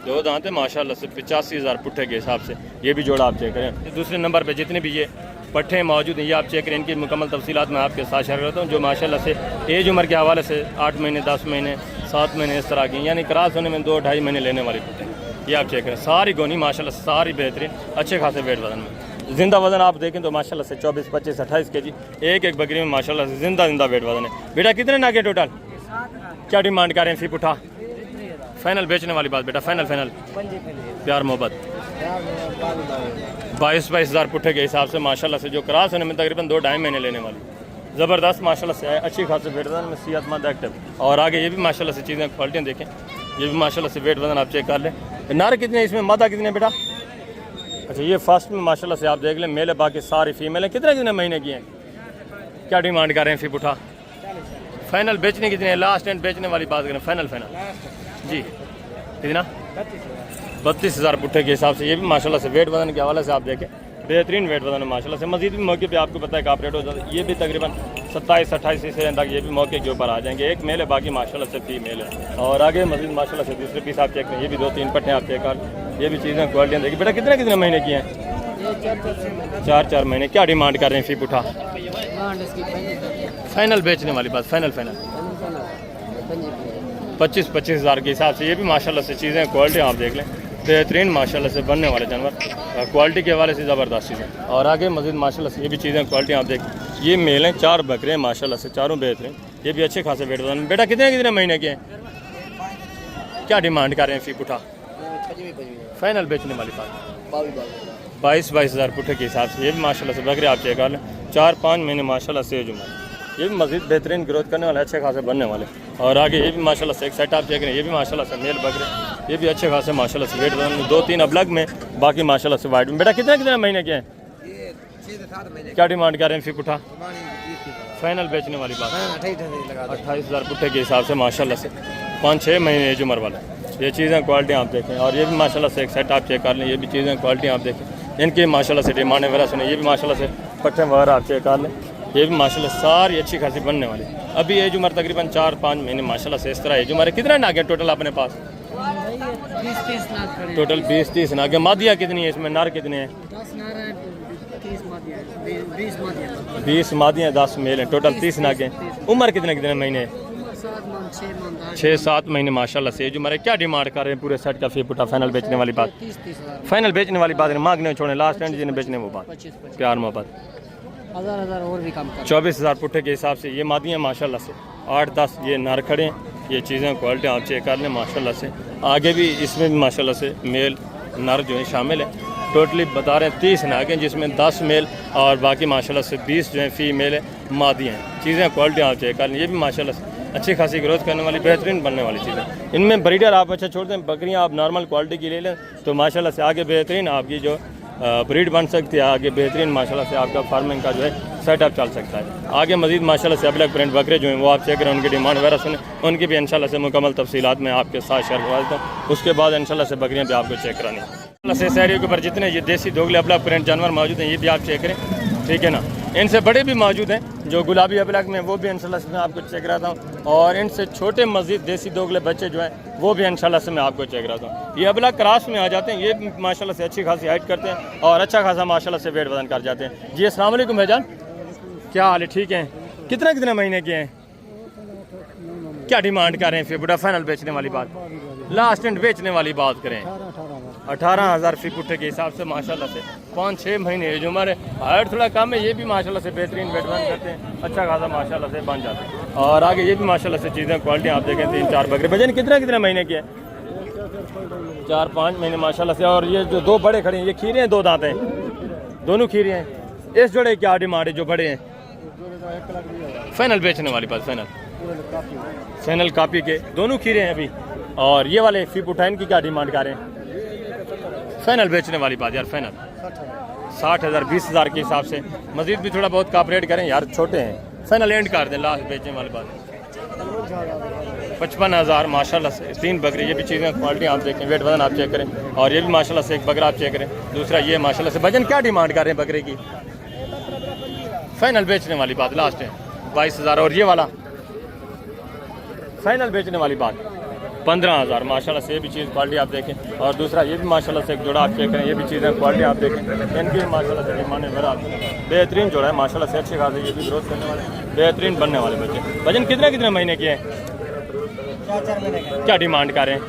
Speaker 1: 2 दांत हैं माशाल्लाह से, 85,000 पुट्ठे के हिसाब से। ये भी जोड़ा आप चेक करें। दूसरे नंबर पे जितने भी ये पट्ठे मौजूद हैं ये आप चेक करें, इनकी मुकम्मल तफसीलात मैं आपके साथ शेयर करता हूँ, जो माशाल्लाह से एज उम्र के हवाले से 8 महीने 10 महीने 7 महीने इस तरह की, यानी क्रॉस होने में 2-2.5 महीने लेने वाली पुट्ठे ये आप चेक करें। सारी गोनी माशाल्लाह सारी बेहतरीन अच्छे खासे वेट वजन में। जिंदा वजन आप देखें तो माशाल्लाह से 24, 25, 28 के जी एक बकरी में माशाल्लाह से जिंदा वेट वजन है। बेटा कितने नागे टोटल? क्या डिमांड कर रहे हैं? फी पुठा फाइनल बेचने वाली बात बेटा, फाइनल प्यार मोहब्बत 22,000 पुट्ठे के हिसाब से माशाल्लाह से, जो क्रॉस होने में तकरीबन 2-2.5 महीने लेने वाली। ज़बरदस्त माशाल्लाह से अच्छी खासी वेट वजन में, सेहतमंद एक्टिव। और आगे ये भी माशाल्लाह से चीज़ें क्वालिटियाँ देखें, ये भी माशाल्लाह से वेट वजन आप चेक कर लें। नर कितने इसमें, मादा कितने बेटा? अच्छा ये फर्स्ट में माशाल्लाह से आप देख लें मेल है, बाकी सारी फीमेल है। कितने महीने की हैं? क्या डिमांड कर रहे हैं? फी पुठा फाइनल बेचने कितने? लास्ट एंड बेचने वाली बात करें, फाइनल जी कितना? 32,000 पुट्ठे के हिसाब से। ये भी माशाल्लाह से वेट वजन के हवाले से आप देखें बेहतरीन वेट वजन है माशाल्लाह से। मज़ीद भी मौके पे आपको पता है कापरेट हो जाता है। ये भी तकरीबन 27-28 से तक ये भी मौके के ऊपर आ जाएंगे। एक मेल है, बाकी माशाल्लाह से फीमेल है। और आगे मज़ीद माशाल्लाह से दूसरे पीस आप चेक करें, ये भी 2-3 पट्टे आप चेक कर, ये भी चीज़ें क्वालिटियाँ देखिए। बेटा कितने महीने की हैं? 4-4 महीने। क्या डिमांड कर रहे हैं? फी पुठा फाइनल बेचने वाली बात, फाइनल 25,000 के हिसाब से। ये भी माशाल्लाह से चीज़ें क्वालिटी आप देख लें, बेहतरीन माशाल्लाह से बनने वाले जानवर, क्वालिटी के हवाले से ज़बरदस्त चीज़ें। और आगे मज़ीद माशाल्लाह से ये भी चीज़ें क्वालिटी आप देख, ये मेल हैं, 4 बकरे हैं माशाल्लाह से, चारों बेहतरीन, ये भी अच्छे खासे वेट वजन। बेटा कितने महीने के हैं, क्या डिमांड कर रहे हैं फी पुठा? फाइनल बेचने वाली बात 22 हज़ार पुठे के हिसाब से। ये भी माशाल्लाह से बकरे आप चेक कर लें, 4-5 महीने माशाल्लाह से जुमा, ये भी मज़ीद बेहतरीन ग्रोथ करने वाले, अच्छे खासे बनने वाले। और आगे ये भी माशाल्लाह से एक सेट आप चेक करें, ये भी माशाल्लाह से मेल बकरे, ये भी अच्छे खासे माशाल्लाह से वेट वजन, 2-3 अबलग में, बाकी माशाल्लाह से वाइट में। बेटा कितने महीने के हैं, क्या डिमांड कर रहे हैं फी पुठा? फाइनल बेचने वाली बात 28 हज़ार पुठे के हिसाब से माशाल्लाह से, 5-6 महीने एज उम्र वाला। ये चीज़ें क्वालिटी आप देखें, और ये भी माशाल्लाह से एक सेट आप चेक कर लें, ये भी चीज़ें क्वालिटी आप देखें, इनकी माशाल्लाह से डिमांड वगैरह सुने, ये भी माशाल्लाह से पट्टे वगैरह आप चेक कर लें, ये भी माशाल्लाह सारी अच्छी खासी बनने वाली। अभी एज उम्र तकरीबन 4-5 महीने माशाल्लाह से इस तरह एज उम्र है। कितना नाग है टोटल अपने पास?
Speaker 3: 20-30
Speaker 1: टोटल 20-30 नाग है। मादिया कितनी है इसमें, नर कितने हैं? 20 मादियाँ 10 मेल हैं, टोटल 30 नाग हैं। उम्र कितने महीने? 6-7 महीने माशाल्लाह से एज उम्र है। क्या डिमांड कर रहे हैं पूरे सेट का फी पुठा? फाइनल बेचने वाली बात, फाइनल बेचने वाली बात, मांगने छोड़े, लास्ट एंड जिन्हें बेचने वो बात, प्यार मोहब्बत
Speaker 3: 1000 और भी कम
Speaker 1: 24 हज़ार पुठे के हिसाब से। ये मादियाँ माशाल्लाह से 8-10 ये नर खड़े हैं। ये चीज़ें क्वालिटी आप चेक कर लें माशाल्लाह से। आगे भी इसमें भी माशाल्लाह से मेल नर जो है शामिल है। टोटली बता रहे हैं 30 नाग हैं, जिसमें 10 मेल और बाकी माशाल्लाह से 20 जो है फीमेल है, मादियाँ हैं। चीज़ें क्वालिटी आप चेक कर लें, ये भी माशाल्लाह से अच्छी खासी ग्रोथ करने वाली, बेहतरीन बनने वाली चीज़ें। इनमें ब्रीडर आप अच्छा छोड़ दें, बकरियाँ आप नॉर्मल क्वालिटी की ले लें तो माशाल्लाह से आगे बेहतरीन आपकी जो ब्रीड बन सकती है, आगे बेहतरीन माशाल्लाह से आपका फार्मिंग का जो है सेटअप चल सकता है। आगे मजीद माशाल्लाह से अबलग प्रिंट बकरे जो हैं वो आप चेक करें, उनकी डिमांड वगैरह सुने, उनकी भी इंशाल्लाह से मुकम्मल तफसीलात में आपके साथ शेयर करवा देता हूँ। उसके बाद इंशाल्लाह से बकरियाँ भी आपको चेक करानी है। से शहरियों के ऊपर जितने ये देसी दोगले अबलग प्रिंट जानवर मौजूद हैं ये भी आप चेक करें, ठीक है ना। इनसे बड़े भी मौजूद हैं जो गुलाबी अबलग में, वो भी इंशाल्लाह से मैं आपको चेक कराता हूँ। और इनसे छोटे मजीद देसी दोगले बच्चे जो हैं वो भी इंशाल्लाह से मैं आपको चेक कराता हूँ। ये अबलग क्रॉस में आ जाते हैं, ये माशाल्लाह से अच्छी खासी हाइट करते हैं और अच्छा खासा माशाल्लाह से वेट वजन कर जाते हैं। जी अस्सलाम वालेकुम भाईजान, क्या हाल है? ठीक है। कितने महीने के हैं? क्या डिमांड कर रहे हैं? फिर बुढ़ा फाइनल बेचने वाली बात, लास्ट एंड बेचने वाली बात करें 18 हज़ार फी पुट्ठे के हिसाब से माशाल्लाह से 5-6 महीने एज उम्र है। हाइट थोड़ा कम है, ये भी माशाल्लाह से बेहतरीन वेट वजन करते हैं, अच्छा खासा माशाल्लाह से बन जाते हैं। और आगे ये भी माशाल्लाह से चीज़ें क्वालिटी आप देखें, 3-4 बकरे। भजन कितने महीने के हैं? 4-5 महीने माशाल्लाह से। और ये जो 2 बड़े खड़े हैं ये खीरे हैं, 2 दांत हैं, दोनों खीरे हैं। इस जोड़े क्या डिमांड है जो बड़े हैं? फाइनल बेचने वाली बात, फाइनल कापी के दोनों खीरे हैं अभी। और ये वाले फी पुठा इनकी क्या डिमांड कर रहे हैं? फाइनल बेचने वाली बात यार, फाइनल 60 हज़ार 20 हज़ार के हिसाब से। मजीद भी थोड़ा बहुत कापरेट करें यार, छोटे हैं, फाइनल एंड कर दें, लास्ट बेचने वाली बात 55 हज़ार माशाल्लाह से। 3 बकरे, ये भी चीज़ें क्वालिटी आप देखें, वेट वजन आप चेक करें। और ये भी माशाल्लाह से एक बकरा आप चेक करें, दूसरा ये माशाल्लाह से। भजन क्या डिमांड कर रहे हैं बकरे की? फाइनल बेचने वाली बात लास्ट है 22 हज़ार। और ये वाला फाइनल बेचने वाली बात 15 हज़ार माशाल्लाह से। ये भी चीज़ क्वालिटी आप देखें। और दूसरा ये भी माशाल्लाह से एक जोड़ा आप चेक करें, ये भी चीज़ें क्वालिटी आप देखें, इनकी भी माशाल्लाह से डिमांड है। बेहतरीन जोड़ा है माशाल्लाह से, अच्छे खासे, ये भी ग्रोथ करने वाले, बेहतरीन बनने वाले बच्चे। भजन कितने महीने के हैं?
Speaker 3: 4 महीने के।
Speaker 1: क्या डिमांड कर रहे हैं?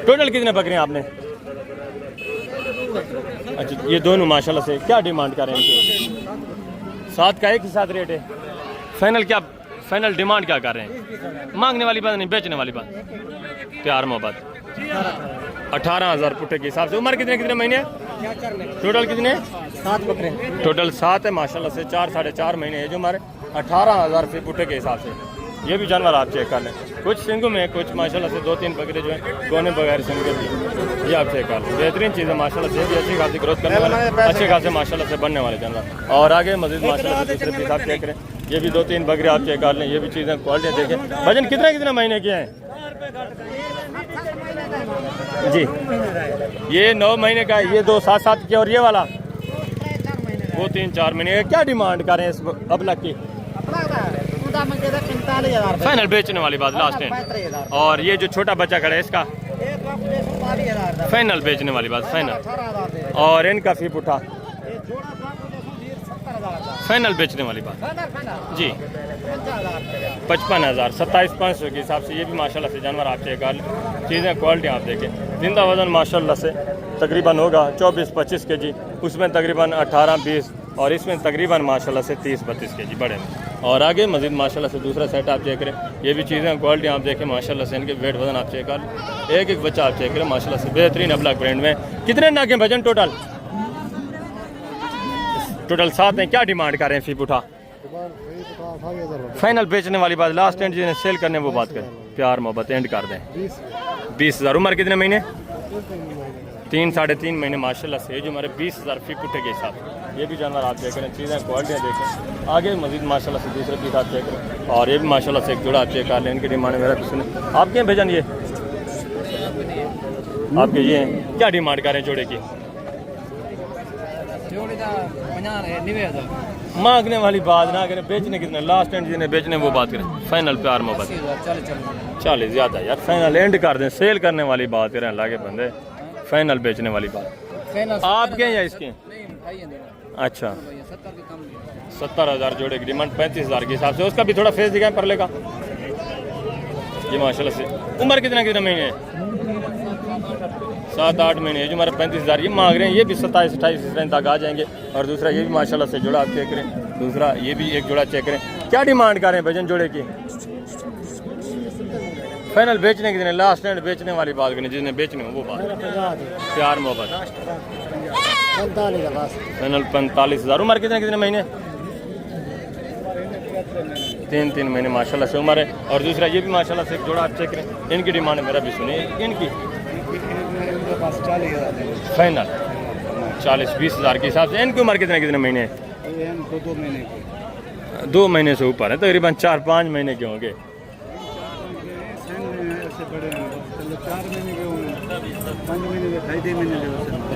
Speaker 1: टोटल कितने बकरे हैं आपने? अच्छा, ये दोनों माशाल्लाह से क्या डिमांड कर रहे हैं इनके? 7 का एक ही साथ रेट है। फाइनल क्या, फाइनल डिमांड क्या कर रहे हैं? मांगने वाली बात नहीं, बेचने वाली बात, प्यार मोहब्बत 18 हज़ार पुट्ठे के हिसाब से। उम्र कितने महीने? टोटल कितने?
Speaker 3: 7 बकरे,
Speaker 1: टोटल 7 है माशाल्लाह से। 4-4.5 महीने है जो हमारे 18 हज़ार फी पुट्ठे के हिसाब से। ये भी जानवर आप चेक कर लें, कुछ सिंगों में, कुछ माशाल्लाह से 2-3 बकरे जो हैं कोने बगैर सिंग के भी, ये आप चेक कर लें। बेहतरीन चीज़ है माशाल्लाह से, भी अच्छी खासी ग्रोथ करने वाले, अच्छे खासे माशाल्लाह से बनने वाले जानवर। और आगे मजीद माशाल्लाह से दूसरे पीस आप चेक करें, ये भी 2-3 बकरे आप चेक कर लें, ये भी चीज़ें क्वालिटी देखें। भजन कितने महीने के हैं जी? ये 9 महीने का है, ये 2 7-7 के। और ये वाला वो 3-4 महीने का। क्या डिमांड करें इस अबलग की? फाइनल बेचने वाली बात लास्ट है। और ये जो छोटा बच्चा खड़ा है इसका फाइनल बेचने वाली बात, फाइनल। और इनका फी पुठा फाइनल बेचने वाली बात जी 55,000 27,500 के हिसाब से ये भी माशाल्लाह से जानवर आप चेक कर लें। चीज़ें क्वालिटी आप देखें। जिंदा वज़न माशाल्लाह से तकरीबन होगा 24-25 kg, उसमें तकरीबन 18-20 और इसमें तकरीबन माशाल्लाह से 30-32 kg बड़े में। और आगे मज़ीद माशाल्लाह से दूसरा सेट आप चेक करें। ये भी चीज़ें क्वालिटी आप देखें माशाल्लाह से इनके वेट वज़न आप चेक कर लें। एक एक बच्चा आप चेक करें माशाल्लाह से बेहतरीन अब्लाक ब्रांड में। कितने नाके भजन टोटल 7 हैं। क्या डिमांड कर रहे हैं फी उठा? फाइनल बेचने वाली बात, लास्ट एंड जिन्हें सेल करने वो बात करें, प्यार मोहब्बत एंड कर दें। 20,000। उम्र कितने महीने? 3-3.5 महीने माशाल्लाह से। जो हमारे 20,000 फी पुट्टे के हिसाब से ये भी जानवर आप चेक करें। चीज़ें क्वालिटियाँ देखें। आगे मजीद माशाल्लाह से दूसरे पीस आप चेक करें। और ये भी माशाल्लाह से एक जोड़ा आप चेक कर लें। इनकी डिमांड मेरा भी सुने। आपके यहाँ भेजन ये आपके ये हैं। क्या डिमांड कर रहे हैं जोड़े की? मांगने वाली बात ना करें, बेचने कितने लास्ट एंड जिन्हें बेचने वो बात करें। फाइनल प्यार मोहब्बत 40 ज़्यादा यार, फाइनल एंड कर दें। सेल करने वाली बात करें अल्लाह के बंदे, फाइनल बेचने वाली बात। आपके या इसके? अच्छा 70,000 जोड़े की डिमांड 35,000 के हिसाब से। उसका भी थोड़ा फेस दिखाएं परले का। ये माशाल्लाह से। उम्र कितने महीने है? 7-8 महीने। जो हमारे 35,000 ये मांग रहे हैं। ये भी 27-28 तक आ जाएंगे। और दूसरा ये भी माशाल्लाह से जोड़ा आप चेक करें। दूसरा ये भी एक जोड़ा चेक करें। क्या डिमांड कर रहे हैं भजन जोड़े की? फाइनल बेचने कितने? लास्ट एंड बेचने वाली बात करें, जिसने बेचने हो वो बात। प्यार मोहब्बत
Speaker 3: 45,000
Speaker 1: फाइनल 45,000। उम्र कितने महीने? 3 महीने माशाल्लाह से उम्र है। और दूसरा ये भी माशाल्लाह से एक जोड़ा आप चेक करें। इनकी डिमांड मेरा भी सुनिए। इनकी फाइनल 40-20,000 के हिसाब से। इनकी उम्र कितने महीने है? 2 महीने से ऊपर है, तकरीबन 4-5 महीने के होंगे।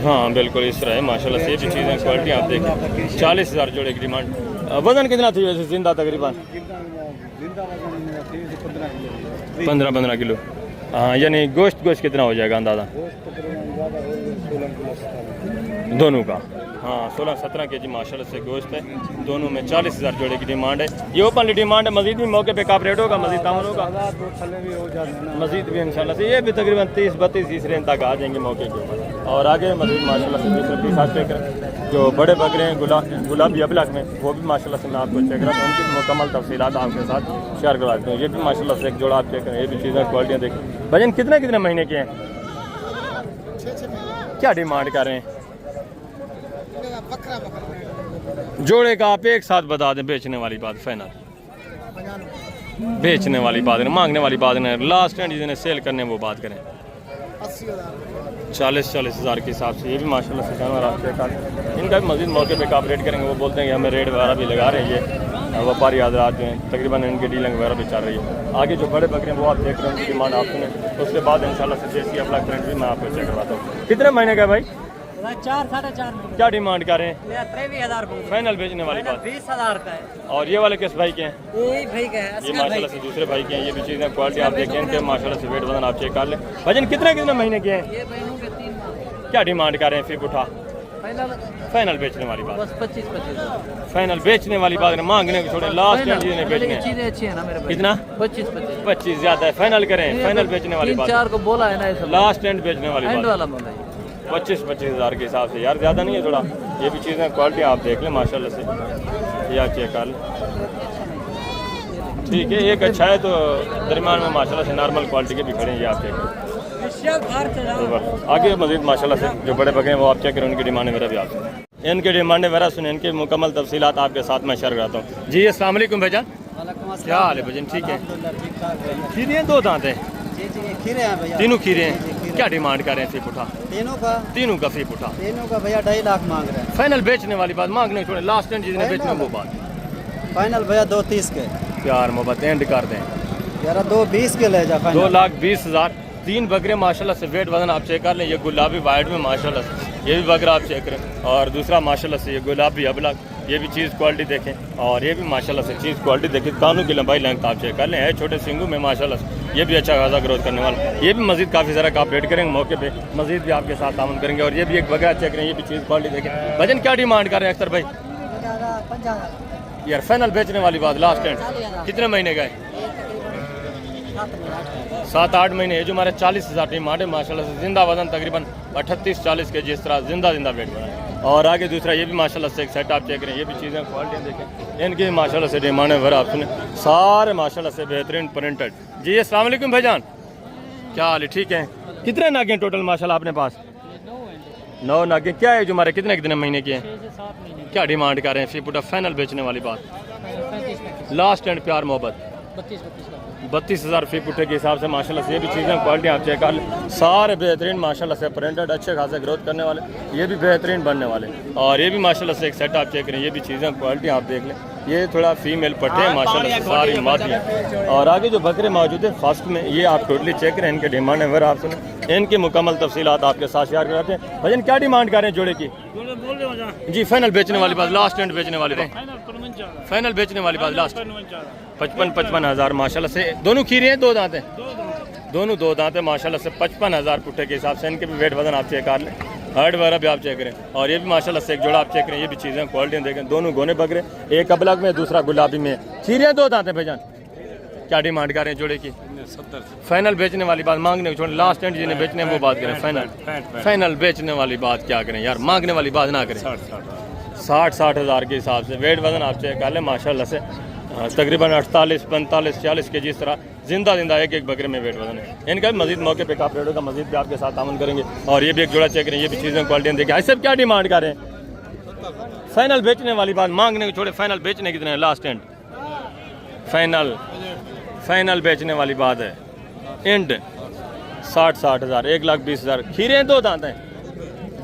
Speaker 1: हाँ बिल्कुल इस तरह है माशाल्लाह से। ये भी चीज़ें क्वालिटी आप देखें। 40,000 जोड़े की डिमांड। वजन कितना थी वैसे जिंदा? तकरीबन 15 किलो। हाँ यानी गोश्त कितना हो जाएगा अंदाज़ा दोनों का? हाँ 16-17 kg माशाल्लाह से गोश्त है। दोनों में 40,000 जोड़े की डिमांड है। ये ओपनली डिमांड है। मजीद भी मौके पे काप रेट होगा, मजीद दाम होगा, मजीद भी इंशाल्लाह से। ये भी तकरीबन 30-32 रेंज तक आ जाएंगे मौके के ऊपर। और आगे मजीद माशाल्लाह से दूसरे पीस आप चेक करें। जो बड़े बकरे हैं गुलाबी अबलक में, वो भी माशाल्लाह से मैं आपको चेक करा तो उनकी मुकम्मल तफसीलात आपके साथ शेयर करवा देता हूँ। ये भी माशाल्लाह से एक जोड़ा आप चेक करें। ये भी चीज़ें क्वालिटियाँ देखें। भजन कितने महीने के हैं? क्या डिमांड कर रहे हैं जोड़े का? आप एक साथ बता दें। बेचने वाली बात फाइनल, बेचने वाली बात नहीं, मांगने वाली बात नहीं। लास्ट एंड जिन्हें सेल करने वो बात करें 40,000 के हिसाब से। ये भी माशाल्लाह से जानवर आप चेक कर। इनका भी मजीद मौके पे आप रेट करेंगे। वो बोलते हैं कि हमें रेट वगैरह भी लगा रहे हैं। ये व्यापारी आदरात जो हैं तकरीबन इनकी डीलिंग वगैरह भी चल रही है। आगे जो बड़े बकरे हैं वो आप देख रहे हैं, उनकी डिमांड आप सुने। उसके बाद इंशाल्लाह से देसी अब्लाक प्रिंट भी मैं आपको चेक करवाता हूँ। कितने महीने का है भाई?
Speaker 3: 4-4.5 महीने।
Speaker 1: क्या डिमांड कर रहे हैं?
Speaker 3: 23,000
Speaker 1: फाइनल बेचने वाली बात।
Speaker 3: 20,000 का है।
Speaker 1: और ये वाले किस भाई के हैं?
Speaker 3: ये भाई का है,
Speaker 1: ये माशाल्लाह से दूसरे भाई के हैं। ये भी चीज़ें क्वालिटी आप देखें। इनके माशाल्लाह से वेट वजन आप चेक कर लें। भजन कितने महीने के हैं?
Speaker 3: ये बहनों के 3 माह।
Speaker 1: क्या डिमांड कर रहे हैं फी उठा? फाइनल बेचने वाली बात।
Speaker 3: बस 25
Speaker 1: फाइनल बेचने वाली बात है। मांगने के छोड़े लास्ट एंड चीज़ें बेचने हैं।
Speaker 3: चीजें अच्छी है ना मेरे भाई।
Speaker 1: कितना? 25 ज़्यादा है। फाइनल करें। फाइनल बेचने वाली बात।
Speaker 3: 3-4 को बोला है ना,
Speaker 1: लास्ट एंड बेचने वाली
Speaker 3: एंड
Speaker 1: बात।
Speaker 3: वाला बोला है।
Speaker 1: 25,000 के हिसाब से यार ज़्यादा नहीं है थोड़ा। ये भी चीज़ें क्वालिटी आप देख लें माशाल्लाह से। या चेक कर लें। ठीक है एक अच्छा है तो दरमियान में माशाल्लाह से नॉर्मल क्वालिटी के भी खड़े हैं। ये आप चेक करें। आगे मजीद माशाल्लाह से जो बड़े बकरे हैं वो आप चेक करें। उनकी डिमांड मेरा भी आप सुने। इनकी डिमांड मेरा सुने। इनकी मुकम्मल तफसीलात आपके साथ मैं शेयर कराता हूँ। जी अस्सलाम वालेकुम भाईजान। क्या हाल है भजन? ठीक है। खीरे हैं 2 दांत हैं?
Speaker 3: खीरे हैं भैया।
Speaker 1: तीनों खीरे हैं। क्या डिमांड कर रहे हैं फी उठा? तीनों का फी उठा।
Speaker 3: तीनों का भैया 2.5 लाख मांग रहे हैं।
Speaker 1: फाइनल बेचने वाली बात। मांगने छोड़े लास्ट एंड जिन्हें बेचने वो बात।
Speaker 3: फाइनल भैया 2.30 के।
Speaker 1: प्यार मोहब्बत एंड कर दें
Speaker 3: यार 2.20 के ले जा।
Speaker 1: 2,20,000। 3 बकरे माशाल्लाह से वेट वजन आप चेक कर लें। ये गुलाबी वाइट में माशाल्लाह से ये भी बकरा आप चेक करें। और दूसरा माशाल्लाह से ये गुलाबी अबलक। ये भी चीज़ क्वालिटी देखें। और ये भी माशाल्लाह से चीज़ क्वालिटी देखें। कानों की लंबाई लेंथ आप चेक कर लें। है छोटे सिंगू में माशाल्लाह से। ये भी अच्छा खासा ग्रोथ करने वाला। ये भी मजीद काफ़ी सारा आप रेट करेंगे मौके पे। मजीद भी आपके साथ ताउन करेंगे। और ये भी एक बकरा चेक करें। ये भी चीज़ क्वालिटी देखें। भजन क्या डिमांड कर रहे हैं अख्तर भाई? यार फाइनल बेचने वाली बात लास्ट एंड कितने महीने का है? 7-8 महीने है जो हमारे 40,000 डिमांड है माशाल्लाह से। जिंदा वजन तकरीबन 38-40 के जिस तरह जिंदा वेट बना है। और आगे दूसरा ये भी माशाल्लाह से एक सेट आप चेक करें, ये भी चीज़ें क्वालिटी देखें, इनकी भी माशाल्लाह से डिमांड है। आप सुने सारे माशाल्लाह से बेहतरीन प्रिंटेड। जी अस्सलाम वालेकुम भाईजान, क्या हाल है? ठीक है। कितने नागे टोटल माशाल्लाह अपने पास? 9 नागे। क्या है जो हमारे कितने महीने के हैं? क्या डिमांड कर रहे हैं? फी फाइनल बेचने वाली बात, लास्ट एंड प्यार मोहब्बत 32,000 फी पुट्ठे के हिसाब से माशाल्लाह से। ये भी चीज़ें क्वालिटी आप चेक कर लें, सारे बेहतरीन माशाल्लाह से प्रिंटेड, अच्छे खासे ग्रोथ करने वाले, ये भी बेहतरीन बनने वाले। और ये भी माशाल्लाह से एक सेट आप चेक करें, ये भी चीज़ें क्वालिटी आप देख लें। ये थोड़ा फीमेल पट्टे हैं माशाल्लाह से, सारी मादी हैं। और आगे जो बकरे मौजूद है फर्स्ट में, ये आप टोटली चेक करें, इनके डिमांड है आप सुने, इनकी मुकम्मल तफसीलात आपके साथ शेयर कराते हैं। भजन क्या डिमांड कर रहे हैं जोड़े की? जी फाइनल बेचने वाली बात, लास्ट एंड बेचने वाली बात, फाइनल बेचने वाली बात लास्ट 55 हज़ार माशाल्लाह से। दोनों खीरे हैं, 2 दांत हैं, दोनों 2 दांत है माशाल्लाह से। 55,000 पुट्ठे के हिसाब से इनके भी वेट वजन आप चेक कर लें, हाइट वगैरह भी आप चेक करें। और ये भी माशाल्लाह से एक जोड़ा आप चेक करें, ये भी चीज़ें क्वालिटी देखें, दोनों गोने बकरे, एक अबलग में दूसरा गुलाबी में। खीरे 2 दांत हैं भाईजान, क्या डिमांड कर रहे हैं जोड़े की? 70। फाइनल बेचने वाली बात, मांगने छोड़, लास्ट एंड जिन्हें बेचने वो बात करें। फाइनल बेचने वाली बात क्या करें यार, मांगने वाली बात ना करें। 60 हज़ार के हिसाब से वेट वजन आप चेक कर लें माशाल्लाह से। तकरीबन 48, 45, 40 के जिस तरह जिंदा एक बकरे में वेट वजन है। इनका भी मजीद मौके पे काफ रेटों का मजीद भी आपके साथ तामन करेंगे। और ये भी एक जोड़ा चेक करें, ये भी चीज़ें क्वालिटी देखें। ऐसे क्या डिमांड कर रहे हैं? फाइनल बेचने वाली बात, मांगने को छोड़े, फाइनल बेचने कितने हैं? लास्ट एंड फाइनल बेचने वाली बात है, एंड 60 हज़ार, 1,20,000। खीरे 2 दांत हैं,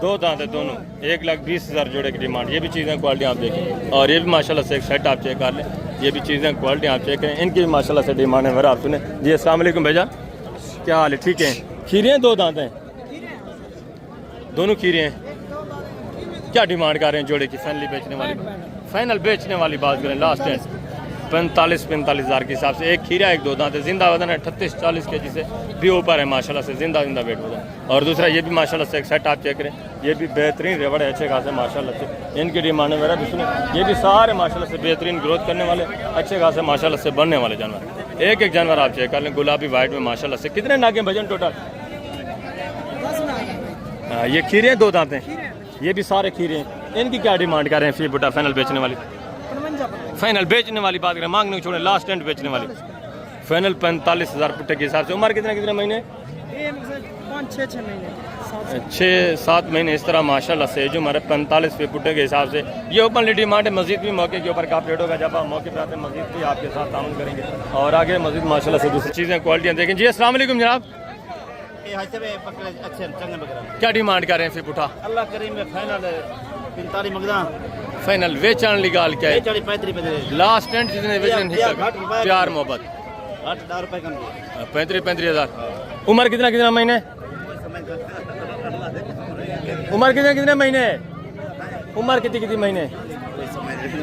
Speaker 1: 2 दांत है दोनों, 1,20,000 जोड़े की डिमांड। ये भी चीज़ें क्वालिटी आप देखें। और ये भी माशाल्लाह से एक सेट आप चेक कर लें, ये भी चीज़ें क्वालिटी आप चेक करें, इनकी भी माशाल्लाह से डिमांड है। मेरा आप सुने। जी अस्सलाम वालेकुम भाईजान, क्या हाल है? ठीक है। खीरे 2 दांत हैं, दोनों खीरे हैं, क्या डिमांड कर रहे हैं जोड़े की? फाइनली बेचने वाली, फाइनल बेचने वाली बात करें, लास्ट एंड 45 हज़ार के हिसाब से। एक खीरा, एक 2 दांत है, जिंदा वजन है 38-40 के जी से भी ऊपर है माशाल्लाह से, जिंदा वेट वजन। और दूसरा ये भी माशाल्लाह से एक सेट आप चेक करें, ये भी बेहतरीन रेवड़ है, अच्छे खासे माशाल्लाह से। इनकी डिमांड है मेरा भी सुने, ये भी सारे माशाल्लाह से बेहतरीन ग्रोथ करने वाले, अच्छे खासे माशाल्लाह से बनने वाले जानवर। एक जानवर आप चेक कर लें, गुलाबी वाइट में माशाल्लाह से। कितने नागे भजन टोटल? ये खीरे 2 दांत हैं, ये भी सारे खीरे हैं। इनकी क्या डिमांड कर रहे हैं? फी बुटा फाइनल बेचने वाली, फाइनल बेचने वाली बात करें, मांगने को छोड़े, लास्ट एंड बेचने वाली फाइनल 45,000 पुट्टे के हिसाब से। उम्र कितने महीने? 6-7 महीने इस तरह माशाल्लाह से। जो हमारे 45 पे पुट्टे के हिसाब से ये ओपनली डिमांड है। मजीद भी मौके के ऊपर काफ़ी रेट होगा, जब आप मौके पर आते हैं मजीद भी आपके साथ ताउन करेंगे। और आगे मजीद माशाल्लाह से दूसरी चीज़ें क्वालिटियाँ देखें। जी अस्सलाम वालेकुम जनाब, क्या डिमांड कर रहे हैं? फिर पुठा
Speaker 4: अल्लाह करीम फाइनल 45 मंगदा,
Speaker 1: फाइनल वेचन लिगाल क्या है?
Speaker 4: 35
Speaker 1: लास्ट एंड जितने वेचन प्यार मोहब्बत
Speaker 4: 8 रुपए कम
Speaker 1: 35 हज़ार। उम्र कितना महीने? उम्र कितने महीने? उम्र कितनी महीने?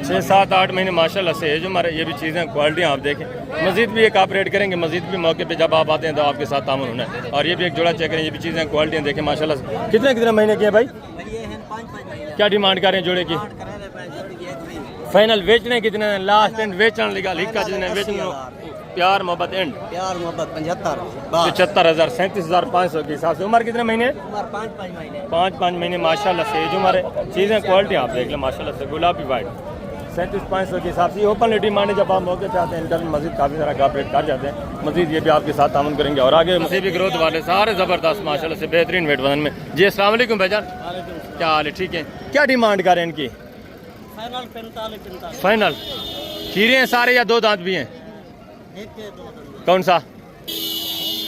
Speaker 1: 6-7-8 महीने माशाल्लाह से। जो हमारे ये भी चीज़ें क्वालिटी आप देखें, मजीद भी एक आप रेट करेंगे, मजीद भी मौके पे जब आप आते हैं तो आपके साथ तामुन होना है। और ये भी एक जोड़ा चेक करें, ये भी चीज़ें क्वालिटियाँ देखें माशाल्लाह से। कितने महीने की है भाई? क्या डिमांड कर रहे हैं जोड़े की? फाइनल बेचने कितने? लास्ट एंड वेचन लिखा जितने बेचने प्यार मोहब्बत एंड 75 हज़ार, 37,500 के हिसाब से। उम्र कितने महीने? 5 महीने माशाल्लाह से। जो हमारे चीज़ें क्वालिटी आप देख लें माशाल्लाह से, गुलाबी वाइट 37,500 के हिसाब से। ओपन डिमांड है, जब आप मौके पे आते हैं इनका मजीद काफ़ी सारा कॉपरेट कर जाते हैं। मजीद ये भी आपके साथ तामुन करेंगे। और आगे मजीद भी ग्रोथ वाले सारे ज़बरदस्त माशाल्लाह से बेहतरीन वेट वजन में। जी अस्सलाम वालेकुम भाईजान, क्या हाल है? ठीक है। क्या डिमांड करें इनकी?
Speaker 4: फाइनल 45।
Speaker 1: फाइनल खीरे हैं सारे या 2 दांत भी हैं? कौन सा?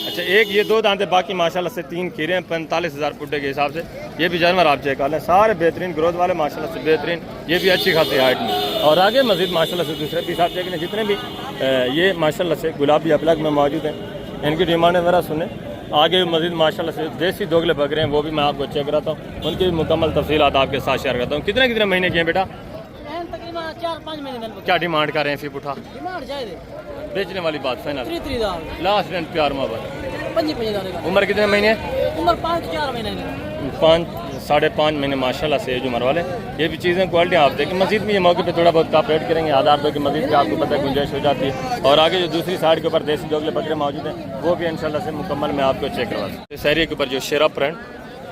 Speaker 1: अच्छा एक ये 2 दांत है, बाकी माशाल्लाह से 3 खीरे हैं 45,000 पुट्टे के हिसाब से। ये भी जानवर आप चेक कर लें, सारे बेहतरीन ग्रोथ वाले माशाल्लाह से बेहतरीन, ये भी अच्छी खासी हाइट में। और आगे मजीद माशाल्लाह से दूसरे पीस आप चेक करें, जितने भी ये माशाल्लाह से गुलाबी अपलग में मौजूद हैं, इनकी डिमांड है मेरा सुने। आगे मजीद माशाल्लाह से देसी दोगले बकरे हैं, वो भी मैं आपको चेक कराता हूँ, उनकी भी मुकम्मल तफसीलात आपके साथ शेयर करता हूँ। कितने महीने के हैं बेटा?
Speaker 4: 4-5 महीने।
Speaker 1: क्या डिमांड कर रहे हैं? फिर उठा बेचने वाली बात फाइनल लास्ट एंड प्यार मोहब्बत। उम्र कितने महीने?
Speaker 4: उम्र 5-4 महीने।
Speaker 1: 5 5.5 महीने माशाल्लाह से एज उम्र वाले। ये भी चीज़ें क्वालिटी आप देखें। मस्जिद में ये मौके पे थोड़ा बहुत कॉपरेट करेंगे, 1000 रुपये की मस्जिद पे आपको पता है गुंजाइश हो जाती है। और आगे जो दूसरी साइड के ऊपर देसी दोगले बकरे मौजूद हैं वो भी इंशाल्लाह से मुकम्मल मैं आपको चेक करवा दूँ। शहरी के ऊपर जो शेरा प्रिंट,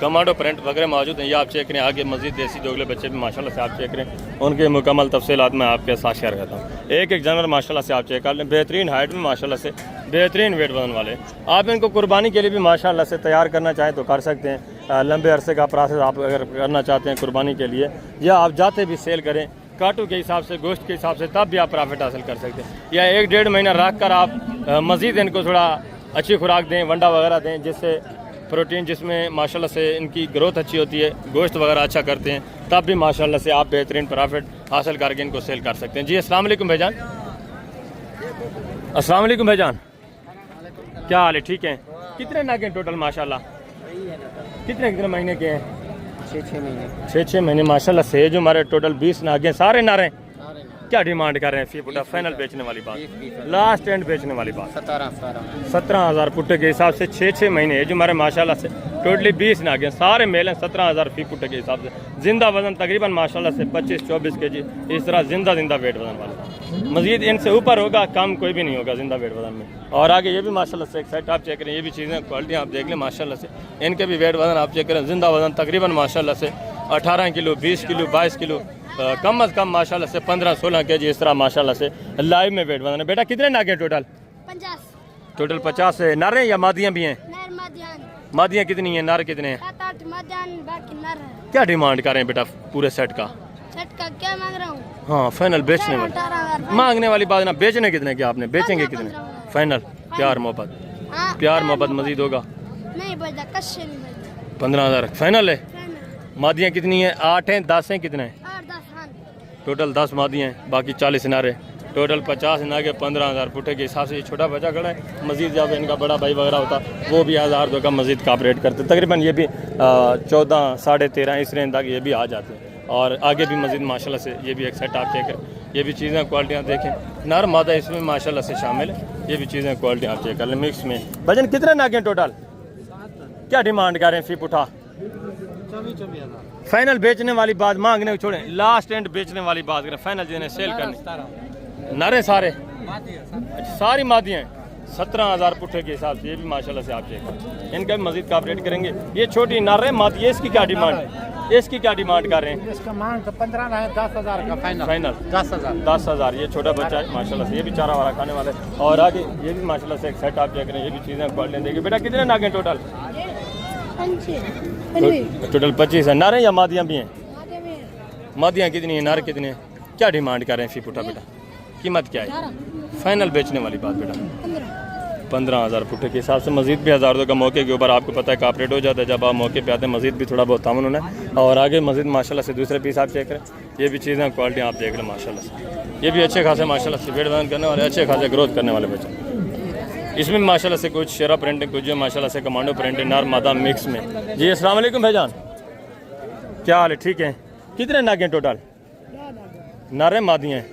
Speaker 1: कमांडो प्रिंट वगैरह मौजूद हैं, ये आप चेक करें। आगे मस्जिद देसी दोगले बच्चे भी माशाल्लाह से आप चेक करें, उनके मुकम्मल तफसीलात मैं आपके साथ शेयर करता हूँ। एक एक जानवर माशाल्लाह से आप चेक कर लें, बेहतरीन हाइट में माशाल्लाह से बेहतरीन वेट वजन वाले। आप इनको कुर्बानी के लिए भी माशाल्लाह से तैयार करना चाहें तो कर सकते हैं। लंबे अरसे का प्रोसेस आप अगर करना चाहते हैं कुर्बानी के लिए, या आप जाते भी सेल करें काटू के हिसाब से, गोश्त के हिसाब से, तब भी आप प्रॉफिट हासिल कर सकते हैं। या 1-1.5 महीना रख कर आप मज़ीद इनको थोड़ा अच्छी खुराक दें, वंडा वगैरह दें, जिससे प्रोटीन जिसमें माशाल्लाह से इनकी ग्रोथ अच्छी होती है, गोश्त वगैरह अच्छा करते हैं, तब भी माशाल्लाह से आप बेहतरीन प्रॉफिट हासिल करके इनको सेल कर सकते हैं। जी अस्सलाम वालेकुम भाईजान। अस्सलाम वालेकुम भाईजान, क्या हाल है? ठीक है। कितने नागे टोटल माशाल्लाह? कितने महीने के हैं? 6-6 महीने माशाल्लाह से। जो हमारे टोटल 20 नागे, सारे नारे। क्या डिमांड कर रहे हैं फी पुट्टा? फाइनल बेचने वाली बात, लास्ट एंड बेचने वाली बात 17,000 पुट्टे के हिसाब से। 6-6 महीने है जो हमारे माशाल्लाह से टोटली 20 नागे, सारे मेल हैं। 17,000 फी पुट्टे के हिसाब से। जिंदा वजन तकरीबन माशाल्लाह से 25-24 kg, इस तरह जिंदा वेट वजन वाले। मजीद इनसे ऊपर होगा, कम कोई भी नहीं होगा जिंदा वेट वजन में। और आगे ये भी माशाल्लाह से एक साइड आप चेक करें, ये भी चीज़ें क्वालिटी आप देख लें माशाल्लाह से। इनके भी वेट वजन आप चेक करें, जिंदा वजन तकरीबन माशाल्लाह से 18 किलो, 20 किलो, 22 किलो, कम अज़ कम माशाल्लाह से 15-16 kg, इस तरह माशाल्लाह से लाइव में वेट वजन है। बेटा कितने नागे टोटल?
Speaker 5: 50।
Speaker 1: टोटल 50 है। नर हैं या मादियाँ भी हैं?
Speaker 5: नर मध्यान।
Speaker 1: मादियाँ कितनी हैं, नर कितने हैं?
Speaker 5: 7-8 मध्यान, बाकी नर है।
Speaker 1: क्या डिमांड कर रहे हैं बेटा पूरे सेट का?
Speaker 5: सेट का क्या मांग रहा हूँ?
Speaker 1: हाँ फाइनल बेचने वाले।
Speaker 5: 18,000।
Speaker 1: मांगने वाली बात ना, बेचने कितने के आपने? बेचेंगे कितने? फाइनल। प्यार मोहब्बत,
Speaker 5: हाँ,
Speaker 1: प्यार मोहब्बत मजीद होगा?
Speaker 5: नहीं बजा, कश्य नहीं बजा।
Speaker 1: 15,000 फाइनल है।
Speaker 5: फाइनल।
Speaker 1: मादियाँ कितनी हैं? 8 हैं, 10 हैं, कितने हैं?
Speaker 5: 8-10 हाँ।
Speaker 1: टोटल 10 मादियाँ हैं, बाकी 40 नारे। टोटल 50 नागे, 15,000 पुट्टे के हिसाब से। ये छोटा बच्चा खड़ा है। मजीद जब इनका बड़ा भाई वगैरह होता वो भी 1000 का मजीद कॉपरेट करते, तकरीबन ये भी 14, 13.5 इस रेंज तक ये भी आ जाते हैं। और आगे भी मजीद माशाल्लाह से ये भी एक सेट आप चेक करें, ये भी चीज़ें क्वालिटियाँ देखें। नर मादा इसमें माशाल्लाह से शामिल है, ये भी चीज़ें क्वालिटी आप चेक कर लें मिक्स में। वजन कितने नागे टोटल? क्या डिमांड कर रहे हैं फी पुठा?
Speaker 4: 24,000।
Speaker 1: फाइनल बेचने वाली बात, मांगने को छोड़ें, लास्ट एंड बेचने वाली बात करें। फाइनल जिन्हें सेल करने नरे सारे, अच्छा सारी मादियाँ हैं। 17,000 पुट्ठे के हिसाब से। ये भी माशाल्लाह से आप चेक करें, इनका भी मजीद कॉपरेट करेंगे। ये छोटी नर है मादी, इसकी क्या डिमांड? इसकी क्या डिमांड कर रहे हैं?
Speaker 3: इसका मांग तो 15 10,000 का फाइनल।
Speaker 1: फाइनल
Speaker 3: 10,000।
Speaker 1: ये छोटा बच्चा है माशाल्लाह से, ये भी चारा वाला खाने वाला है। और आगे ये भी माशाल्लाह से एक सेट आप चेक करें, ये भी चीज़ें क्वालिटी देखिए। बेटा कितने नागे टोटल? टोटल 25 है। नर हैं या मादियाँ भी हैं? मादियाँ कितनी हैं, नर कितने हैं? क्या डिमांड कर रहे हैं फी पुट्ठा बेटा? कीमत क्या है? फाइनल बेचने वाली बात बेटा 15,000 पुट्ठे के हिसाब से। मजीद भी 1000 का मौके के ऊपर आपको पता है कॉपरेट हो जाता है। जब आप मौके पे आते हैं मजीद भी थोड़ा बहुत तामन होना है। और आगे मजीद माशाल्लाह से दूसरे पीस आप चेक करें, ये भी चीज़ें क्वालिटी आप देख लें माशाल्लाह से। ये भी अच्छे खासे माशाल्लाह से वेट वजन करने वाले, अच्छे खासे ग्रोथ करने वाले बच्चे। इसमें माशाल्लाह से कुछ शेरा प्रिंट है, कुछ जो माशाल्लाह से कमांडो प्रिंट है, नर मादा मिक्स में। जी अस्सलाम वालेकुम भाईजान, क्या हाल है? ठीक है। कितने नागे टोटल? नर मादियाँ हैं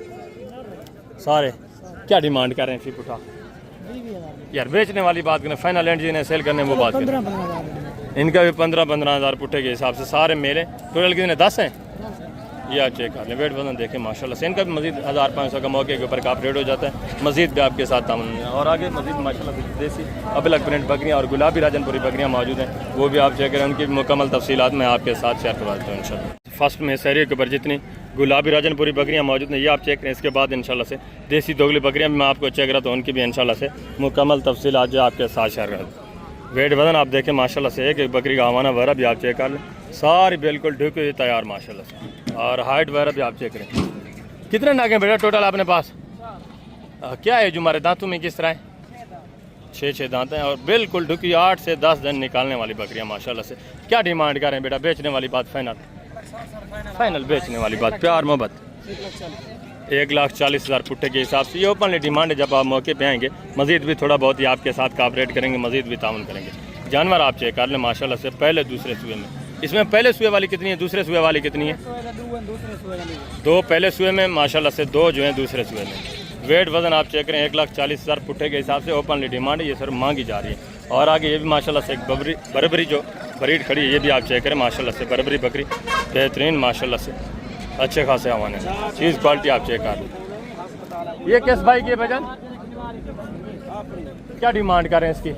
Speaker 1: सारे। क्या डिमांड कर रहे हैं फी पुठा? यार बेचने वाली बात करें, फाइनल एंड जिन्हें सेल करने वो बात करें। इनका भी 15,000 पुट्ठे के हिसाब से सारे मेले। टोटल कितने? 10 हैं। ये आप चेक कर लें, वेट वजन देखें माशाल्लाह से। इनका भी मजीद 1500 का मौके के ऊपर कॉपरेट हो जाता है। मजीद भी आपके साथ तामन है। और आगे मजीद माशाल्लाह से देसी अबलग प्रिंट बकरियाँ और गुलाबी राजनपुरी बकरियाँ मौजूद हैं, वो भी आप चेक करें। उनकी मुकम्मल तफसीलात मैं आपके साथ शेयर करवा देता हूँ इंशाल्लाह। फर्स्ट में शहरी के ऊपर जितनी गुलाबी राजनपुरी बकरियाँ मौजूद हैं ये आप चेक करें। इसके बाद इंशाल्लाह से देसी दोगली बकरियाँ भी मैं आपको चेक रहा तो उनकी भी इंशाल्लाह से मुकम्मल तफसीलात जो आपके साथ शेयर कर दूँ। वेट वजन आप देखें माशाल्लाह से, एक एक बकरी का हवाना वगैरह भी आप चेक कर लें, सारी बिल्कुल ढुकी हुई तैयार माशाल्लाह से। और हाइट वगैरह भी आप चेक करें। कितने नागे बेटा टोटल अपने पास? क्या है जो हमारे दांतों में किस तरह है? 6 दांत हैं और बिल्कुल ढुकी 8 से 10 दिन निकालने वाली बकरियाँ माशाल्लाह से। क्या डिमांड कर रहे हैं बेटा? बेचने वाली बात फाइनल बेचने वाली बात, प्यार मोहब्बत 1,40,000 पुट्ठे के हिसाब से। ये ओपनली डिमांड है। जब आप मौके पे आएंगे मजीद भी थोड़ा बहुत ही आपके साथ कॉपरेट करेंगे, मजीद भी ताउन करेंगे। जानवर आप चेक कर लें माशाल्लाह से, पहले दूसरे सूए में। इसमें पहले सूए वाली कितनी है, दूसरे सूए वाली कितनी है? 2 पहले सूए में माशाल्लाह से, 2 जो हैं दूसरे सूए में। वेट वजन आप चेक करें 1,40,000 पुट्ठे के हिसाब से ओपनली डिमांड है, ये सर मांगी जा रही है। और आगे ये भी माशाल्लाह से एक बरबरी जो ब्रीड खड़ी है, ये भी आप चेक करें माशाल्लाह से, बरबरी बकरी बेहतरीन माशाल्लाह से, अच्छे खासे हवाने चीज़ क्वालिटी आप चेक कर लें। ये किस भाई की भजन क्या डिमांड कर रहे हैं इसकी?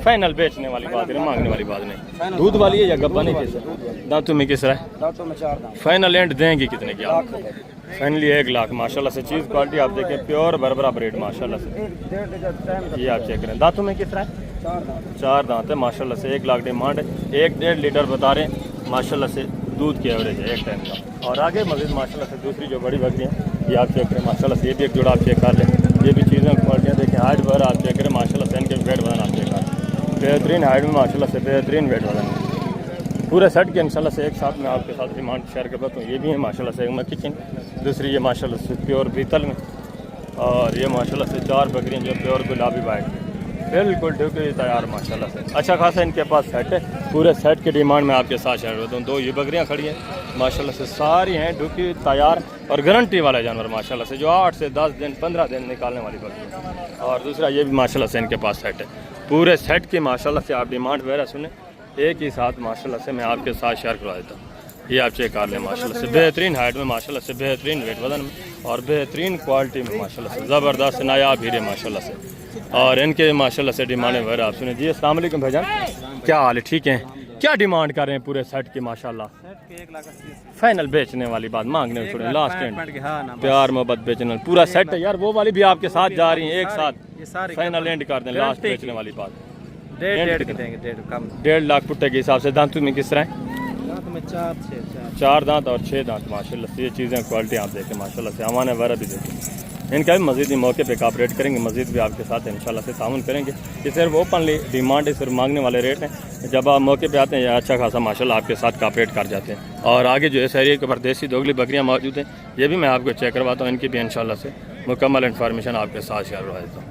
Speaker 1: फाइनल बेचने वाली बात है, मांगने वाली बात नहीं। दूध वाली है या गब्बा नहीं? किस दांतों में किस रहा है? फाइनल एंड देंगे कितने की आप? फाइनली 1 लाख माशाल्लाह से, चीज़ क्वालिटी आप देखें प्योर बरबरा ब्रीड माशाल्लाह से। ये आप चेक करें, दांतों में किस रहा है? 4 दांत है माशाल्लाह से, 1 लाख डिमांड है। 1-1.5 लीटर बता रहे हैं माशाल्लाह से, दूध की एवरेज है एक टाइम का। और आगे मजीद माशाल्लाह से दूसरी जो बड़ी बकरियाँ ये आप चेक करें माशाल्लाह से, ये भी एक जोड़ा आप चेक कर लें। ये भी चीज़ें क्वालिटियाँ देखें, हाइट वगैरह आप चेक करें माशाल्लाह से, इनके वेट वजन आप चेक करें, बेहतरीन हाइट में माशाल्लाह से, बेहतरीन वेट वजन पूरे सेट के इंशाल्लाह से एक साथ मैं आपके साथ डिमांड शेयर कर पाता हूँ। ये भी है माशाल्लाह से, एक मैं किचन, दूसरी ये माशाल्लाह से प्योर बीतल में, और ये माशाल्लाह से 4 बकरियाँ जो प्योर गुलाबी वाइट बिल्कुल ढुकी तैयार माशाल्लाह से, अच्छा खासा इनके पास सेट है। पूरे सेट की डिमांड में आपके साथ शेयर करता हूँ। 2 ये बकरियाँ खड़ी हैं माशाल्लाह से, सारी हैं ढुकी तैयार और गारंटी वाला जानवर माशाल्लाह से, जो 8 से 10 दिन 15 दिन निकालने वाली बकरी। और दूसरा ये भी माशाल्लाह से इनके पास सेट है। पूरे सेट की माशाल्लाह से आप डिमांड वगैरह सुने एक ही साथ माशाल्लाह से मैं आपके साथ शेयर करवा देता हूँ। ये आप चेक कर लें माशाल्लाह से, बेहतरीन हाइट में माशाल्लाह से, बेहतरीन वेट वजन में और बेहतरीन क्वालिटी में माशाल्लाह से, ज़बरदस्त नायाब हीरे माशाल्लाह से। और इनके माशाल्लाह से डिमांड वगैरह आप सुने। जी अस्सलाम वालेकुम भाईजान, क्या हाल है? ठीक है, क्या डिमांड कर रहे हैं पूरे सेट की माशाल्लाह? फाइनल बेचने वाली बात, मांगने में लास्ट एंड प्यार मोहब्बत बेचने पूरा सेट है यार। वो वाली भी आपके साथ जा रही है एक साथ, फाइनल एंड कर दें, लास्ट बेचने वाली बात। 1.5 लाख पुट्टे के हिसाब से। दांतों में किस तरह है? 4 दांत और 6 दांत माशाल्लाह से, ये चीज़ें क्वालिटी आप देखें माशाल्लाह से, हमारे वगैरह भी देखें। इनका भी मज़ीद ही मौके पे कॉपरेट करेंगे, मज़ीद भी आपके साथ इंशाल्लाह से ताउन करेंगे। ये सिर्फ ओपनली डिमांड है, सिर्फ मांगने वाले रेट हैं। जब आप मौके पे आते हैं अच्छा खासा माशाल्लाह आपके साथ कॉपरेट कर जाते हैं। और आगे जो इस एरिया के ऊपर देसी दोगली बकरियाँ मौजूद हैं, ये भी मैं आपको चेक करवाता हूँ। इनकी भी इंशाल्लाह से मुकम्मल इन्फॉर्मेशन आपके साथ शेयर करवा देता हूँ।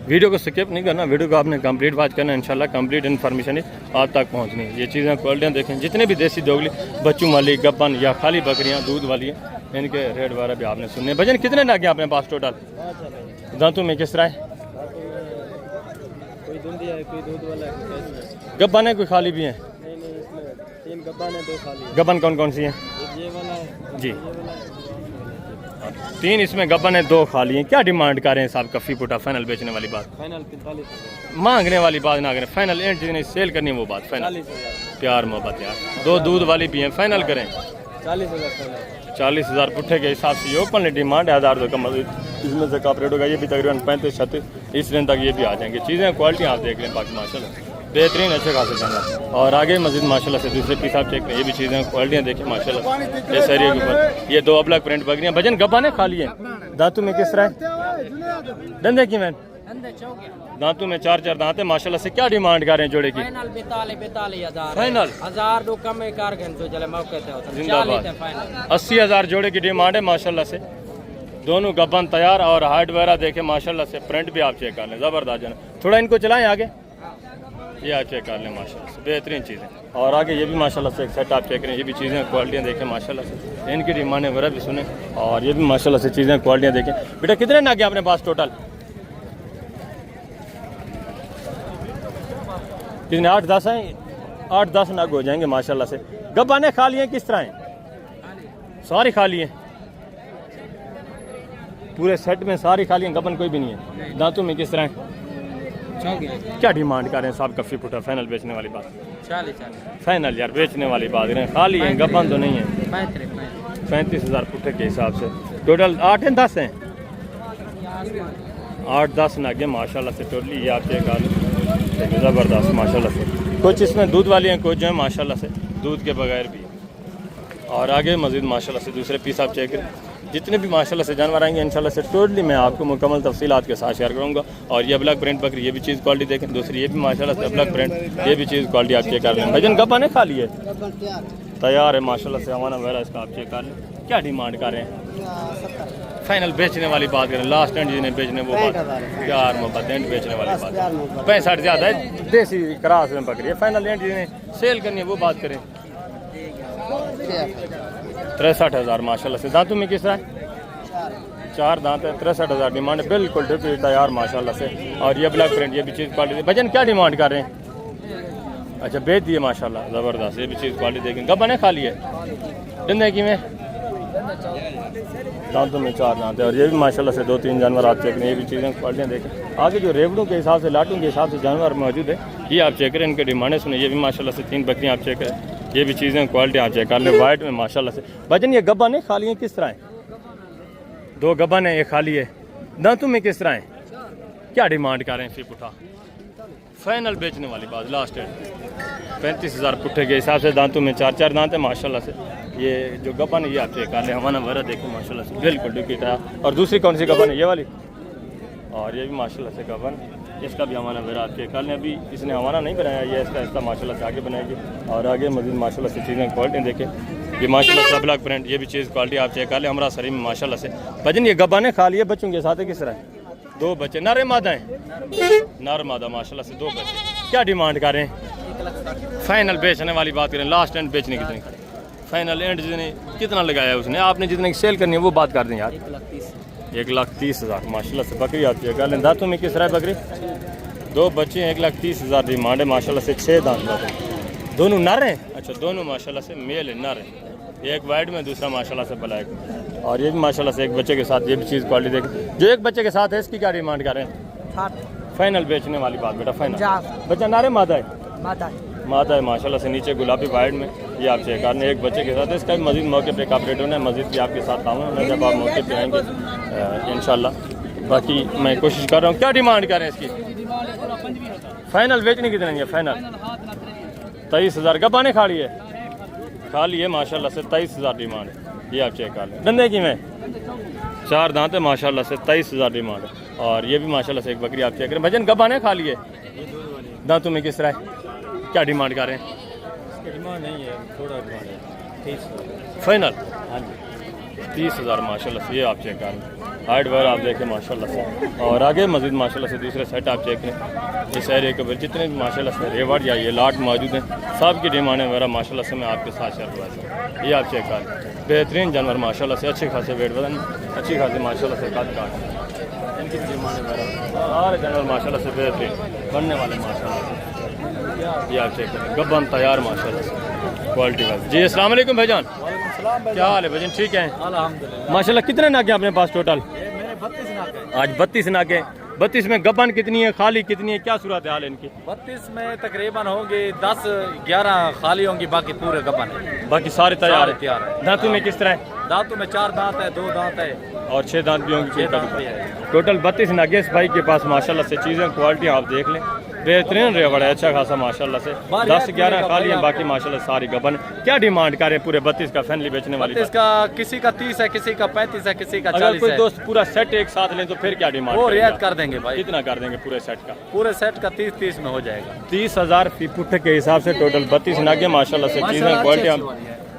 Speaker 1: वीडियो को स्किप नहीं करना, वीडियो को आपने कंप्लीट वॉच करना, इंशाल्लाह कंप्लीट इन्फॉर्मेशन आप तक पहुँचनी है। ये चीज़ें क्वालिटियाँ देखें, जितने भी देसी दोगली बच्चों वाली गब्बन या खाली बकरियाँ दूध वाली हैं, इनके रेट वगैरह भी आपने सुनने। भजन कितने ना गए अपने पास टोटल? दांतों में किस तरह है?
Speaker 4: कोई दूध है, कोई दूध वाला है,
Speaker 1: गब्बन है, कोई खाली भी है?
Speaker 4: इसमें 3 गब्बन है, 2 खाली है।
Speaker 1: गब्बन कौन कौन सी हैं?
Speaker 4: ये वाला है
Speaker 1: जी, 3 इसमें गब्बन है, 2 खाली हैं। क्या डिमांड कर रहे हैं साहब? कफ़ी पुटा फाइनल बेचने वाली बात,
Speaker 4: फाइनल 45,
Speaker 1: मांगने वाली बात ना करें, फाइनल एंड जिन्हें सेल करनी है वो बात फाइनल। प्यार मोहब्बत यार, 2 दूध वाली भी हैं, फाइनल करें
Speaker 4: 40,000।
Speaker 1: 40,000 पुट्ठे के हिसाब से ये ओपन डिमांड है। 1000 का मजीद इसमें से कॉपरेट होगा, ये भी तकरीबन 35-36 इस रेंज तक ये भी आ जाएंगे। चीज़ें क्वालिटी आप देख रहे हैं बाकी माशाल्लाह बेहतरीन अच्छे खासे जानवर। और आगे मजीद माशाल्लाह से दूसरे पीस आप चेक करें, ये भी चीज़ें क्वालिटियाँ देखें माशाल्लाह। इस एरिया के ऊपर ये 2 अबलग प्रिंट बकरियाँ भजन गब्बाने खाली है। दांतों में किस तरह है? डंडे की मैन दांतों में 4 दांत है माशाल्लाह से। क्या डिमांड कर रहे हैं जोड़े की?
Speaker 3: फाइनल 42,000
Speaker 1: फाइनल
Speaker 3: 1000 दो कम में कार घंटों चले मौके पे होता है।
Speaker 1: जिंदाबाद।
Speaker 3: 40,000
Speaker 1: 80,000 जोड़े की डिमांड है माशाल्लाह से। दोनों गब्बन तैयार और हाइट वगैरह देखे माशाल्लाह से, प्रिंट भी आप चेक कर लें, ज़बरदस्त जाना। थोड़ा इनको चलाएं आगे, ये आप चेक कर लें माशाल्लाह से, बेहतरीन चीज़ें। और आगे ये भी माशाल्लाह से एक सेट आप चेक करें, ये भी चीज़ें क्वालिटियाँ देखें माशाल्लाह से, इनकी डिमांड वगैरह भी सुने। और ये भी माशाल्लाह से चीज़ें क्वालिटियाँ देखें। बेटा कितने ना गया अपने पास टोटल? कितने? 8-10 हैं, 8-10 नग हो जाएंगे माशाल्लाह से। गब्बाने खाली हैं किस तरह हैं? सारी खाली हैं, पूरे सेट में सारी खाली हैं, गब्बन कोई भी नहीं है। दांतों में किस तरह हैं? क्या डिमांड कर रहे हैं साहब? कफ़ी पुटा फाइनल बेचने वाली बात?
Speaker 3: 40,000
Speaker 1: फाइनल यार बेचने वाली बात करें, खाली हैं, गब्बन तो नहीं है। 35,000 पुटे के हिसाब से टोटल 8-10 हैं, 8-10 नागे माशाल्लाह से टोटली। ये आप चेक कर लें, ज़बरदस्त माशाल्लाह से। कुछ इसमें दूध वाली हैं, कुछ जो है माशाल्लाह से दूध के बगैर भी। और आगे मज़ीद माशाल्लाह से दूसरे पीस आप चेक करें, जितने भी माशाल्लाह से जानवर आएंगे इंशाल्लाह से टोटली मैं आपको मुकम्मल तफसीलात के साथ शेयर करूँगा। और ये ब्लैक प्रिंट बकरी, ये भी चीज़ क्वालिटी देखें। दूसरी ये भी माशाल्लाह से ब्लैक प्रिंट, ये भी चीज़ क्वालिटी आप चेक कर लें। भजन गब्बा ने खा लिए तैयार है माशाल्लाह से, हमारा वगैरह इसका आप चेक कर लें। क्या डिमांड कर रहे हैं? फाइनल बेचने वाली बात करें, लास्ट एंड जिन्हें बेचने वो बात, प्यार मोहब्बत एंड बेचने वाली बात। 65 ज़्यादा है, देसी क्रास में बकरी है। फाइनल एंड जिन्हें सेल करनी है वो बात करें। 63,000 माशाल्लाह से। दांतों में किस तरह है? 4 दांत है, 63,000 डिमांड है, बिल्कुल डिपी तैयार माशाल्लाह से। और ये ब्लैक प्रिंट, ये भी चीज़ क्वालिटी। भजन क्या डिमांड कर रहे हैं? अच्छा बेच दिए माशाल्लाह, ज़बरदस्त। ये भी चीज़ क्वालिटी देखें, गब्बन है खाली है डंडे की में दांतों में 4 दांत है। और ये भी माशाल्लाह से 2-3 जानवर आप चेक करें, ये भी चीज़ें क्वालिटियाँ देखें। आगे जो रेवड़ों के हिसाब से लाटों के हिसाब से जानवर मौजूद है, ये आप चेक करें, इनके डिमांडें सुने। ये भी माशाल्लाह से 3 बकरियाँ आप चेक करें, ये भी चीज़ें क्वालिटी आप चेक कर लें। वाइट में माशाल्लाह से भजन ये गब्बन है खाली है किस तरह है? 2 गब्बन है, एक खाली है। दांतों में किस तरह है? क्या डिमांड कर रहे हैं? फिर पुठा फाइनल बेचने वाली बात लास्ट है 35,000 पुट्ठे के हिसाब से। दांतों में 4-4 दांत है माशाल्लाह से। ये जो गब्बन है ये आप चेक कर लें, हमारा वरा देखो माशाल्लाह से बिल्कुल डुप्लीकेट है। और दूसरी कौन सी गब्बन है? ये वाली। और ये भी माशाल्लाह से गब्बन, इसका भी हमारा वरा आप चेक कर लें। अभी इसने हमारा नहीं बनाया, ये इसका माशाल्लाह से आगे बनाएगी। और आगे मजीद माशाल्लाह से चीज़ें क्वालिटी देखें, ये माशाल्लाह से ब्लैक प्रिंट, ये भी चीज़ क्वालिटी आप चेक कर लें। हमारा शरीर में माशाल्लाह से भजन ये गब्बन है खाली है, बच्चों के साथ है किस तरह है? 2 बच्चे नर मादा हैं, नर मादा माशाल्लाह से 2 बच्चे। क्या डिमांड कर रहे हैं? फाइनल बेचने वाली बात करें, लास्ट एंड बेचने कितने फाइनल एंड जितने कितना लगाया है उसने, आपने जितने की सेल करनी है वो बात कर दें यार। 1,30,000 माशाल्लाह से बकरी आती है। कर लें दांतों में किस तरह बकरी? 2 बच्चे हैं, 1,30,000 डिमांड है माशाल्लाह से। 6 दांत दोनों नर हैं। अच्छा दोनों माशाल्लाह से मेल है, नर है। एक वाइट में दूसरा माशाल्लाह से ब्लैक। और ये भी माशाल्लाह से एक बच्चे के साथ, ये भी चीज़ क्वालिटी देखें। जो एक बच्चे के साथ है इसकी क्या डिमांड कर रहे हैं? फाइनल बेचने वाली बात बेटा, फाइनल। बच्चा नारे मादा है, मादा है माशाल्लाह से। नीचे गुलाबी वाइट में ये आप चेक करने, एक बच्चे के साथ है। इसका भी मजीद मौके पे कॉपरेट होना है, मजीद भी आपके साथ आऊँ मैं जब आप मौके पे आएंगे इंशाल्लाह। बाकी मैं कोशिश कर रहा हूँ। क्या डिमांड कर रहे हैं इसकी? फाइनल बेचने कितने है? फाइनल 23,000। गब्बाने खाली है, खाली है माशाल्लाह से। 23,000 डिमांड है, ये आप चेक कर लें। धंधे की में 4 दांत है माशाल्लाह से। 23,000 डिमांड है। और ये भी माशाल्लाह से एक बकरी आप चेक करें। भजन गब्बाने खाली है, दांतों में किस तरह है? क्या डिमांड कर रहे हैं?
Speaker 4: डिमांड नहीं है, थोड़ा डिमांड है 30,000
Speaker 1: फाइनल। हाँ जी 30,000 माशाल्लाह से, ये आप चेक करें। हाइट वगैरह आप देखें माशाल्लाह से। और आगे मजीद माशाल्लाह से दूसरे सेट आप चेक करें। इस एरिया के जितने भी माशाल्लाह से रेवड़ या ये लाट मौजूद हैं, सब की डिमांड वगैरह माशाल्लाह से मैं आपके साथ शेयर हुआ था। ये आप चेक करें, बेहतरीन जानवर माशाल्लाह से, अच्छे खासे वेट वजन, अच्छी खासी माशाल्लाह से कद काट, इनकी डिमांड वगैरह सारे जानवर माशाल्लाह से बेहतरीन बनने वाले माशाल्लाह से। ये आप चेक करें, गब्बन तैयार माशाल्लाह से क्वालिटी वाइज। जी अस्सलाम वालेकुम भाईजान, क्या हाल है भाईजान? ठीक है
Speaker 4: अल्हम्दुलिल्लाह।
Speaker 1: माशाल्लाह। कितने नाके अपने पास टोटल?
Speaker 4: मेरे 32 नाके हैं।
Speaker 1: आज 32 नाके। 32 में गब्बन कितनी है, खाली कितनी है, क्या सूरत हाल है इनकी?
Speaker 4: 32 में तकरीबन होंगे 10-11 खाली होंगी, बाकी पूरे गब्बन है।
Speaker 1: बाकी सारे तैयार
Speaker 4: तैयार
Speaker 1: है।
Speaker 4: है।
Speaker 1: दांतों में किस तरह है?
Speaker 4: दांतों में 4 दांत है, 2 दांत है
Speaker 1: और 6 दांत भी होंगे।
Speaker 4: 6 दांत भी है।
Speaker 1: टोटल 32 नागे इस भाई के पास माशाल्लाह से। चीज़ें क्वालिटी आप देख लें, बेहतरीन रेवड़ है, अच्छा खासा माशाल्लाह से। 10-11 खाली है, बाकी माशाल्लाह सारी गबन। क्या डिमांड करें पूरे 32 का फैनली बेचने वाली?
Speaker 4: इसका किसी का 30 है, किसी का 35 है, किसी का 40
Speaker 1: अगर कोई
Speaker 4: है।
Speaker 1: दोस्त पूरा सेट एक साथ लें तो फिर क्या डिमांड?
Speaker 4: वो रियायत कर देंगे भाई।
Speaker 1: कितना कर देंगे पूरे सेट का?
Speaker 4: पूरे सेट का 30 में हो जाएगा।
Speaker 1: 30,000 फी फुट के हिसाब से टोटल 32 नागे माशाल्लाह से। चीज़ें क्वालिटी हम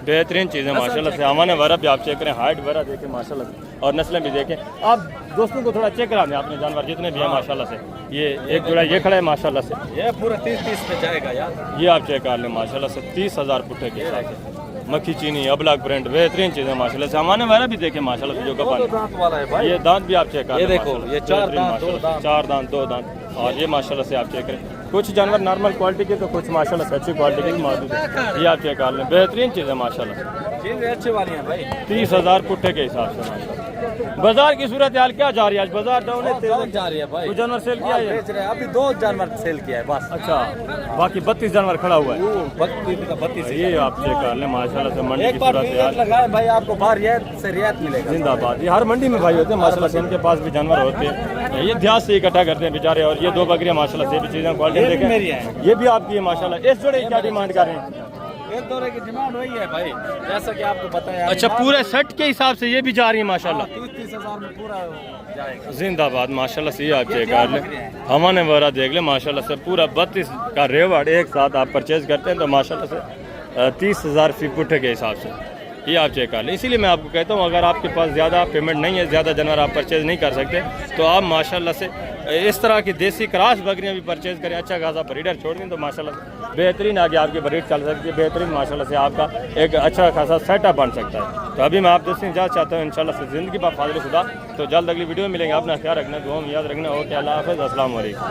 Speaker 1: बेहतरीन चीज़ें माशाल्लाह से। हमारे वरा भी आप चेक करें, हाइट वरा देखें माशाल्लाह से, और नस्लें भी देखें। आप दोस्तों को थोड़ा चेक करा दें अपने जानवर जितने भी हैं माशाल्लाह से। ये एक जोड़ा ये खड़ा है माशाल्लाह से,
Speaker 4: ये पूरा 30 में जाएगा यार।
Speaker 1: ये आप चेक कर लें माशाल्लाह से। 30,000 पुट्ठे के हिसाब से। मक्खी चीनी, अबलाक प्रिंट, बेहतरीन चीज़ें माशाल्लाह से। हमारे वरा भी देखें माशाल्लाह से। जो
Speaker 4: दांत वाला है भाई,
Speaker 1: ये दांत भी आप चेक कर
Speaker 4: ये
Speaker 1: लें
Speaker 4: देखो,
Speaker 1: माशाल्लाह
Speaker 4: ये
Speaker 1: से।
Speaker 4: 4 दांत, 2
Speaker 1: माशाल्लाह से।
Speaker 4: दांत,
Speaker 1: 4 दांत 2 दांत। और ये माशाल्लाह से आप चेक करें। कुछ जानवर नॉर्मल क्वालिटी के तो कुछ माशाल्लाह से अच्छी क्वालिटी के भी मौजूद है। ये आप चेक कर लें, बेहतरीन चीज़ें माशाल्लाह।
Speaker 4: चीज़ें अच्छी वाली हैं भाई।
Speaker 1: 30,000 पुट्ठे के हिसाब से माशाल्लाह। बाजार की सूरत हाल क्या जा रही है आज? बाजार डाउन है,
Speaker 4: डाउन जा रही है भाई।
Speaker 1: कुछ जानवर सेल किया है?
Speaker 4: बेच रहे हैं अभी, 2 जानवर सेल किया है बस।
Speaker 1: अच्छा, बाकी 32 जानवर खड़ा हुआ है।
Speaker 4: 32
Speaker 1: ये आप चेक कर लें माशाल्लाह से। मंडी की
Speaker 4: एक बार
Speaker 1: सूरत
Speaker 4: रियायत
Speaker 1: हाल
Speaker 4: लगाए भाई, आपको बाहर रियायत से रियायत मिलेगा।
Speaker 1: जिंदाबाद। ये हर मंडी में भाई होते हैं माशाल्लाह से, इनके पास भी जानवर होते हैं। ये ध्यान से इकट्ठा करते हैं बेचारे। और ये 2 बकरियां माशाल्लाह से भी चीज़ें क्वालिटी देखें,
Speaker 4: मेरी हैं।
Speaker 1: ये भी आपकी है माशाल्लाह। इस जोड़े की क्या डिमांड कर रहे हैं?
Speaker 4: एक दौरे की डिमांड वही है भाई, जैसा कि आपको बताया।
Speaker 1: अच्छा, पूरे सेट के हिसाब से ये भी जा रही है माशाल्लाह।
Speaker 4: 30,000 में पूरा जाएगा।
Speaker 1: जिंदाबाद माशाल्लाह से। ये आप चेक कर लें, हमारे वगैरह देख लें माशाल्लाह से। पूरा 32 का रेवड़ एक साथ आप परचेज करते हैं तो माशाल्लाह से 30,000 फी पुट्ठे के हिसाब से। ये आप चेक कर लें। इसीलिए मैं आपको कहता हूँ, अगर आपके पास ज़्यादा पेमेंट नहीं है, ज़्यादा जानवर आप परचेज नहीं कर सकते, तो आप माशाल्लाह से इस तरह की देसी क्रॉस बकरियाँ भी परचेज करें। अच्छा खासा ब्रीडर छोड़ दें तो माशाल्लाह से बेहतरीन आगे आपकी ब्रीड चल सकती है। बेहतरीन माशाल्लाह से आपका एक अच्छा खासा सेटअप बन सकता है। तो अभी मैं आप दोस्तों इजाज़त चाहता हूँ इंशाल्लाह से ज़िंदगी पर फाज़िल खुदा। तो जल्द अगली वीडियो में मिलेंगे। अपना ख्याल रखना, दुआ में याद रखना। ओके, अल्लाह हाफ़िज़, अस्सलाम वालेकुम।